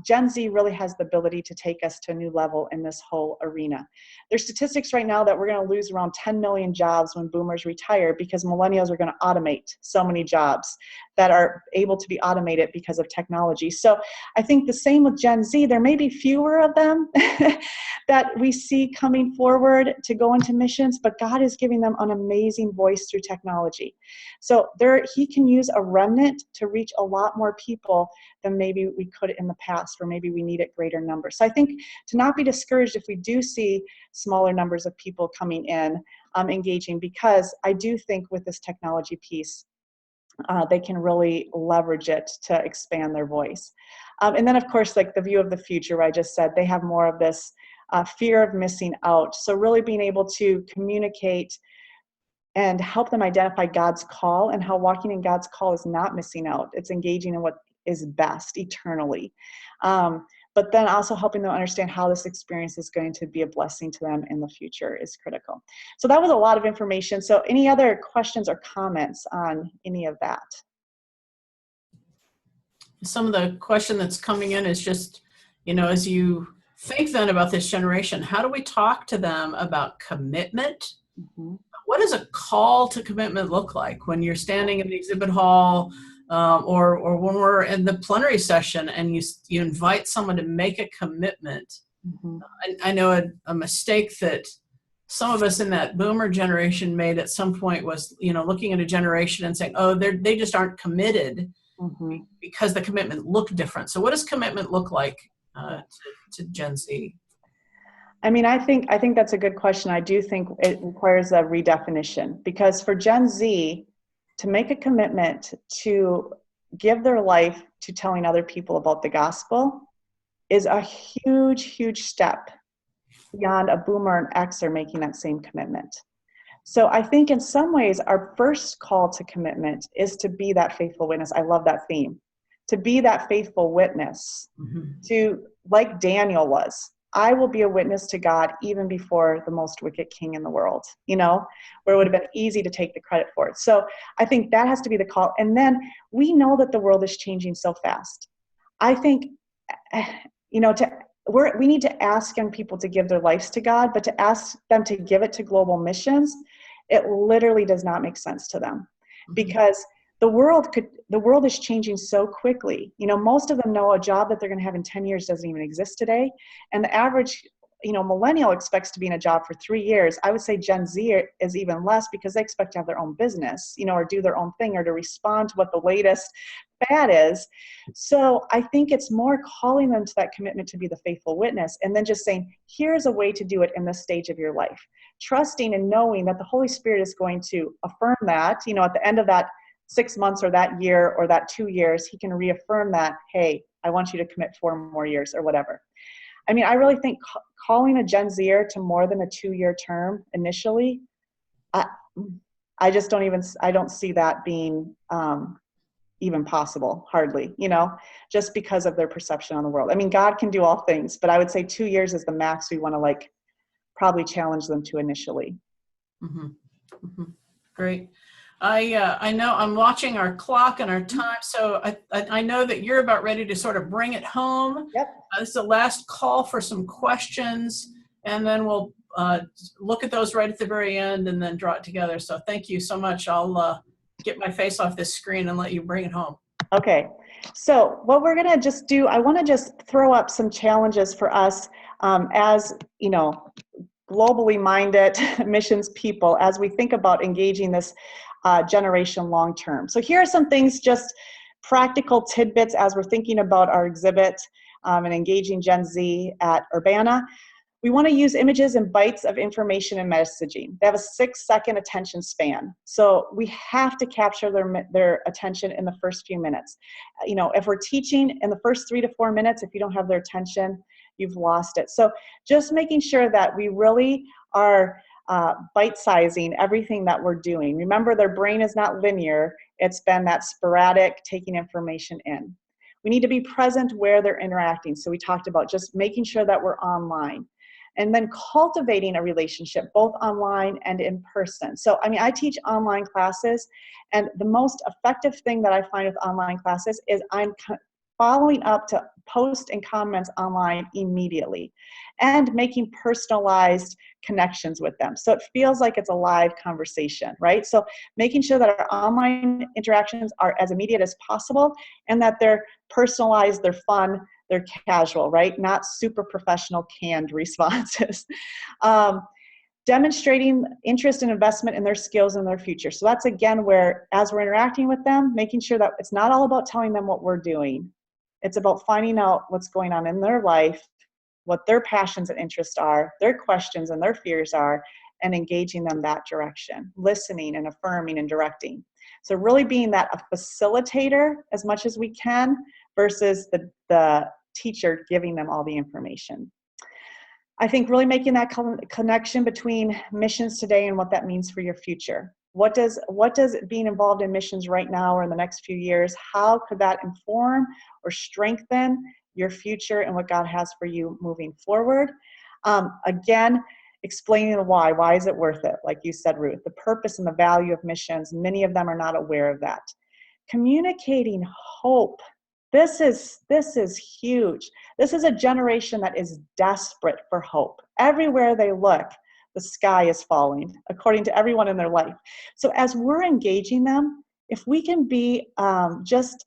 S3: Gen Z really has the ability to take us to a new level in this whole arena. There's statistics right now that we're going to lose around 10 million jobs when boomers retire because millennials are going to automate so many jobs that are able to be automated because of technology. So I think the same with Gen Z. There may be fewer of them that we see coming forward to go into missions, but God is giving them an amazing voice through technology. So He can use a remnant to reach a lot more people than maybe we could in the past, or maybe we need a greater number. So I think to not be discouraged if we do see smaller numbers of people coming in, engaging, because I do think with this technology piece, they can really leverage it to expand their voice. And then of course, like the view of the future, where I just said, they have more of this fear of missing out. So really being able to communicate and help them identify God's call, and how walking in God's call is not missing out. It's engaging in what is best eternally. But then also helping them understand how this experience is going to be a blessing to them in the future is critical. So that was a lot of information. So any other questions or comments on any of that?
S2: Some of the question that's coming in is just, as you think then about this generation, how do we talk to them about commitment? Mm-hmm. What does a call to commitment look like when you're standing in the exhibit hall or when we're in the plenary session and you invite someone to make a commitment? Mm-hmm. I know a mistake that some of us in that boomer generation made at some point was, looking at a generation and saying, oh, they just aren't committed. Mm-hmm. Because the commitment looked different. So what does commitment look like to Gen Z?
S3: I think that's a good question. I do think it requires a redefinition, because for Gen Z to make a commitment to give their life to telling other people about the gospel is a huge, huge step. beyond a boomer and X are making that same commitment. So I think in some ways, our first call to commitment is to be that faithful witness. I love that theme. To be that faithful witness, to, like Daniel was, I will be a witness to God even before the most wicked king in the world, you know, where it would have been easy to take the credit for it. So I think that has to be the call. And then we know that the world is changing so fast. I think, you know, we need to ask young people to give their lives to God, but to ask them to give it to global missions, it literally does not make sense to them, because the world is changing so quickly. You know, most of them know a job that they're going to have in 10 years doesn't even exist today. And the average, you know, millennial expects to be in a job for 3 years. I would say Gen Z is even less, because they expect to have their own business, you know, or do their own thing, or to respond to what the latest fad is. So I think it's more calling them to that commitment to be the faithful witness, and then just saying, here's a way to do it in this stage of your life. Trusting and knowing that the Holy Spirit is going to affirm that, you know, at the end of that 6 months or that year or that 2 years, he can reaffirm that, hey, I want you to commit 4 more years or whatever. I mean, I really think calling a Gen Zer to more than a 2-year term initially, I just I don't see that being even possible, hardly, you know, just because of their perception on the world. I mean, God can do all things, but I would say 2 years is the max we want to probably challenge them to initially.
S2: Great. I know I'm watching our clock and our time, so I know that you're about ready to sort of bring it home.
S3: Yep.
S2: This is the last call for some questions, and then we'll look at those right at the very end and then draw it together. So thank you so much. I'll get my face off this screen and let you bring it home.
S3: Okay. So what we're going to just do, I want to just throw up some challenges for us as, you know, globally minded missions people as we think about engaging this generation long term. So here are some things, just practical tidbits as we're thinking about our exhibit and engaging Gen Z at Urbana. We want to use images and bytes of information and messaging. They have a 6-second attention span. So we have to capture their attention in the first few minutes. You know, if we're teaching in the first 3 to 4 minutes, if you don't have their attention, you've lost it. So just making sure that we really are bite-sizing everything that we're doing. Remember, their brain is not linear. It's been that sporadic taking information in. We need to be present where they're interacting. So we talked about just making sure that we're online. And then cultivating a relationship both online and in person. So, I mean, I teach online classes, and the most effective thing that I find with online classes is I'm following up to posts and comments online immediately and making personalized connections with them. So it feels like it's a live conversation, right? So making sure that our online interactions are as immediate as possible and that they're personalized, they're fun, they're casual, right? Not super professional canned responses. Demonstrating interest and investment in their skills and their future. So that's again where, as we're interacting with them, making sure that it's not all about telling them what we're doing. It's about finding out what's going on in their life, what their passions and interests are, their questions and their fears are, and engaging them that direction, listening and affirming and directing. So really being that a facilitator as much as we can versus the teacher giving them all the information. I think really making that connection between missions today and what that means for your future. What does being involved in missions right now or in the next few years, how could that inform or strengthen your future and what God has for you moving forward? Again, explaining the why. Why is it worth it? Like you said, Ruth, the purpose and the value of missions. Many of them are not aware of that. Communicating hope. This is huge. This is a generation that is desperate for hope. Everywhere they look, the sky is falling, according to everyone in their life. So as we're engaging them, if we can be just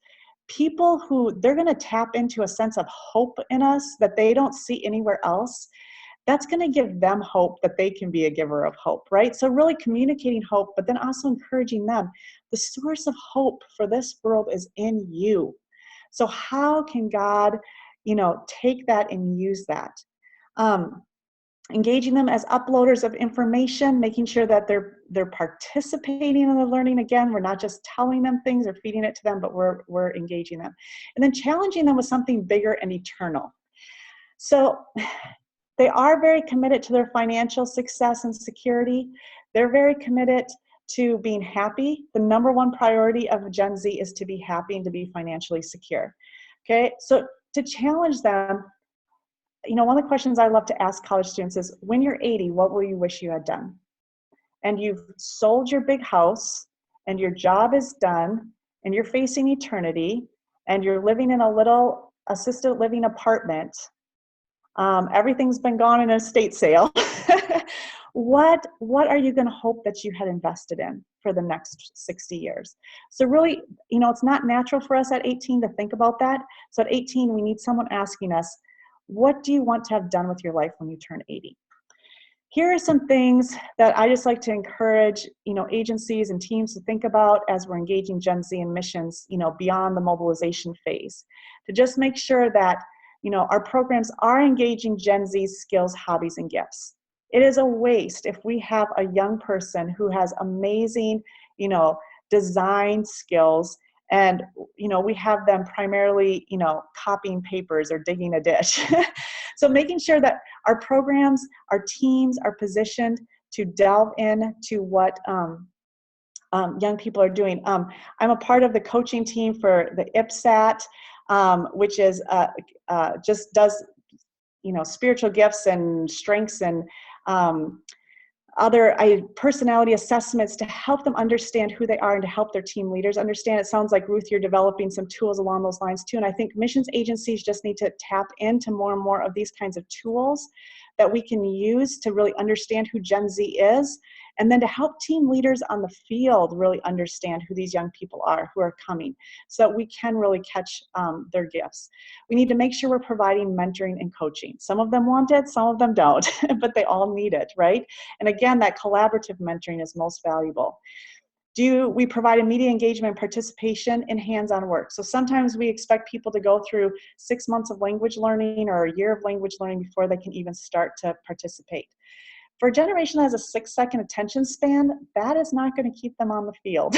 S3: people who they're going to tap into a sense of hope in us that they don't see anywhere else, that's going to give them hope that they can be a giver of hope, right? So really communicating hope, but then also encouraging them. The source of hope for this world is in you. So how can God, take that and use that? Engaging them as uploaders of information, making sure that they're participating in the learning. Again, we're not just telling them things or feeding it to them, but we're engaging them. And then challenging them with something bigger and eternal. So They are very committed to their financial success and security. They're very committed to being happy. The number one priority of Gen Z is to be happy and to be financially secure. Okay, so to challenge them, you know, one of the questions I love to ask college students is, when you're 80, what will you wish you had done? And you've sold your big house, and your job is done, and you're facing eternity, and you're living in a little assisted living apartment. Everything's been gone in an estate sale. What are you going to hope that you had invested in for the next 60 years? So really, you know, it's not natural for us at 18 to think about that. So at 18, we need someone asking us, what do you want to have done with your life when you turn 80? Here are some things that I just like to encourage, you know, agencies and teams to think about as we're engaging Gen Z in missions, you know, beyond the mobilization phase, to just make sure that, you know, our programs are engaging Gen Z's skills, hobbies, and gifts. It is a waste if we have a young person who has amazing, you know, design skills, and, you know, we have them primarily, you know, copying papers or digging a ditch. So making sure that our programs, our teams are positioned to delve into what young people are doing. I'm a part of the coaching team for the IPSAT, which is just does, you know, spiritual gifts and strengths and other personality assessments to help them understand who they are and to help their team leaders understand. It sounds like, Ruth, you're developing some tools along those lines too. And I think missions agencies just need to tap into more and more of these kinds of tools that we can use to really understand who Gen Z is, and then to help team leaders on the field really understand who these young people are who are coming, so that we can really catch their gifts. We need to make sure we're providing mentoring and coaching. Some of them want it, some of them don't, but they all need it, right? And again, that collaborative mentoring is most valuable. We provide immediate engagement and participation in hands-on work? So sometimes we expect people to go through 6 months of language learning or a year of language learning before they can even start to participate. For a generation that has a 6-second attention span, that is not going to keep them on the field.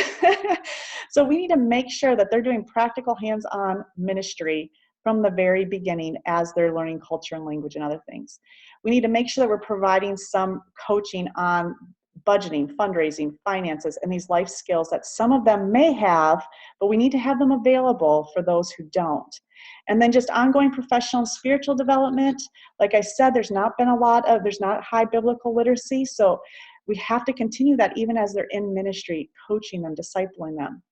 S3: So we need to make sure that they're doing practical hands-on ministry from the very beginning as they're learning culture and language and other things. We need to make sure that we're providing some coaching on budgeting, fundraising, finances, and these life skills that some of them may have, but we need to have them available for those who don't. And then just ongoing professional and spiritual development. Like I said, there's not high biblical literacy, so we have to continue that even as they're in ministry, coaching them, discipling them.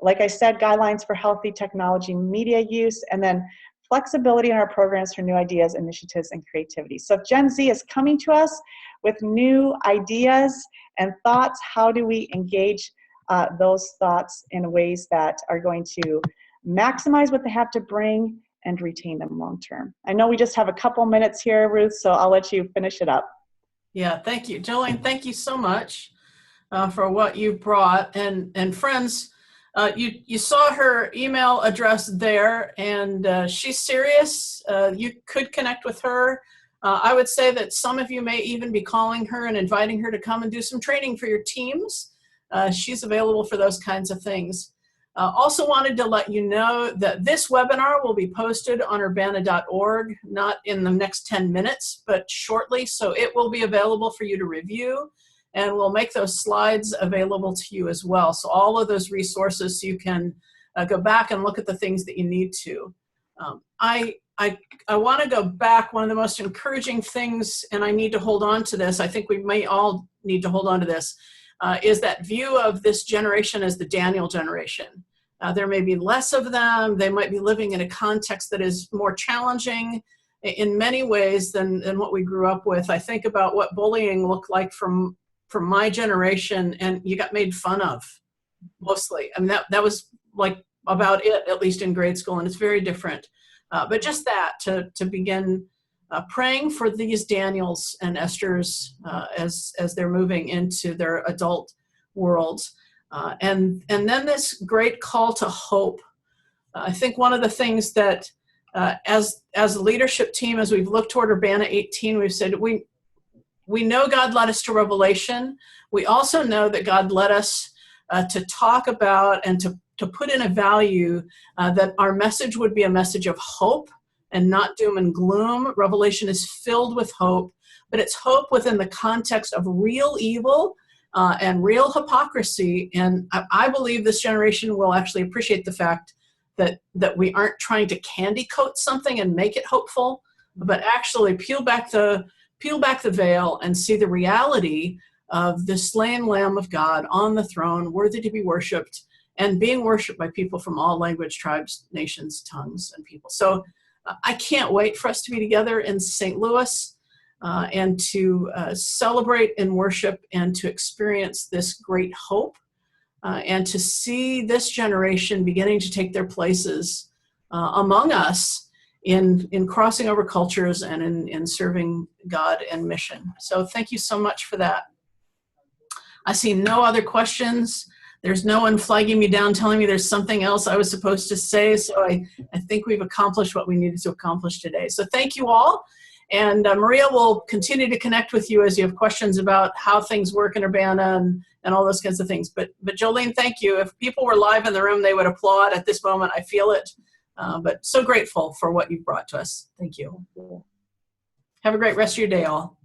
S3: Like I said, guidelines for healthy technology media use, and then flexibility in our programs for new ideas, initiatives, and creativity. So if Gen Z is coming to us with new ideas and thoughts, how do we engage those thoughts in ways that are going to maximize what they have to bring and retain them long term? I know we just have a couple minutes here, Ruth, so I'll let you finish it up.
S2: Yeah, thank you. Jolene, thank you so much for what you brought. And friends, you saw her email address there, and she's serious. You could connect with her. I would say that some of you may even be calling her and inviting her to come and do some training for your teams. She's available for those kinds of things. Also wanted to let you know that this webinar will be posted on urbana.org, not in the next 10 minutes, but shortly. So it will be available for you to review, and we'll make those slides available to you as well. So all of those resources, so you can go back and look at the things that you need to. I want to go back. One of the most encouraging things, and I need to hold on to this, I think we may all need to hold on to this, is that view of this generation as the Daniel generation. There may be less of them. They might be living in a context that is more challenging in many ways than what we grew up with. I think about what bullying looked like from my generation, and you got made fun of, mostly. I mean, that was like about it, at least in grade school, and it's very different. But just that, to begin praying for these Daniels and Esthers as they're moving into their adult worlds. And then this great call to hope. I think one of the things that as a leadership team, as we've looked toward Urbana 18, we've said we know God led us to Revelation. We also know that God led us to talk about and to put in a value that our message would be a message of hope and not doom and gloom. Revelation is filled with hope, but it's hope within the context of real evil and real hypocrisy. And I believe this generation will actually appreciate the fact that we aren't trying to candy coat something and make it hopeful, but actually peel back the veil and see the reality of the slain Lamb of God on the throne, worthy to be worshipped, and being worshipped by people from all language, tribes, nations, tongues, and people. So I can't wait for us to be together in St. Louis and to celebrate and worship and to experience this great hope and to see this generation beginning to take their places among us in crossing over cultures and in serving God and mission. So thank you so much for that. I see no other questions. There's no one flagging me down telling me there's something else I was supposed to say. So I think we've accomplished what we needed to accomplish today. So thank you all. And Maria will continue to connect with you as you have questions about how things work in Urbana and all those kinds of things. But Jolene, thank you. If people were live in the room, they would applaud at this moment. I feel it. But so grateful for what you've brought to us. Thank you. Have a great rest of your day, all.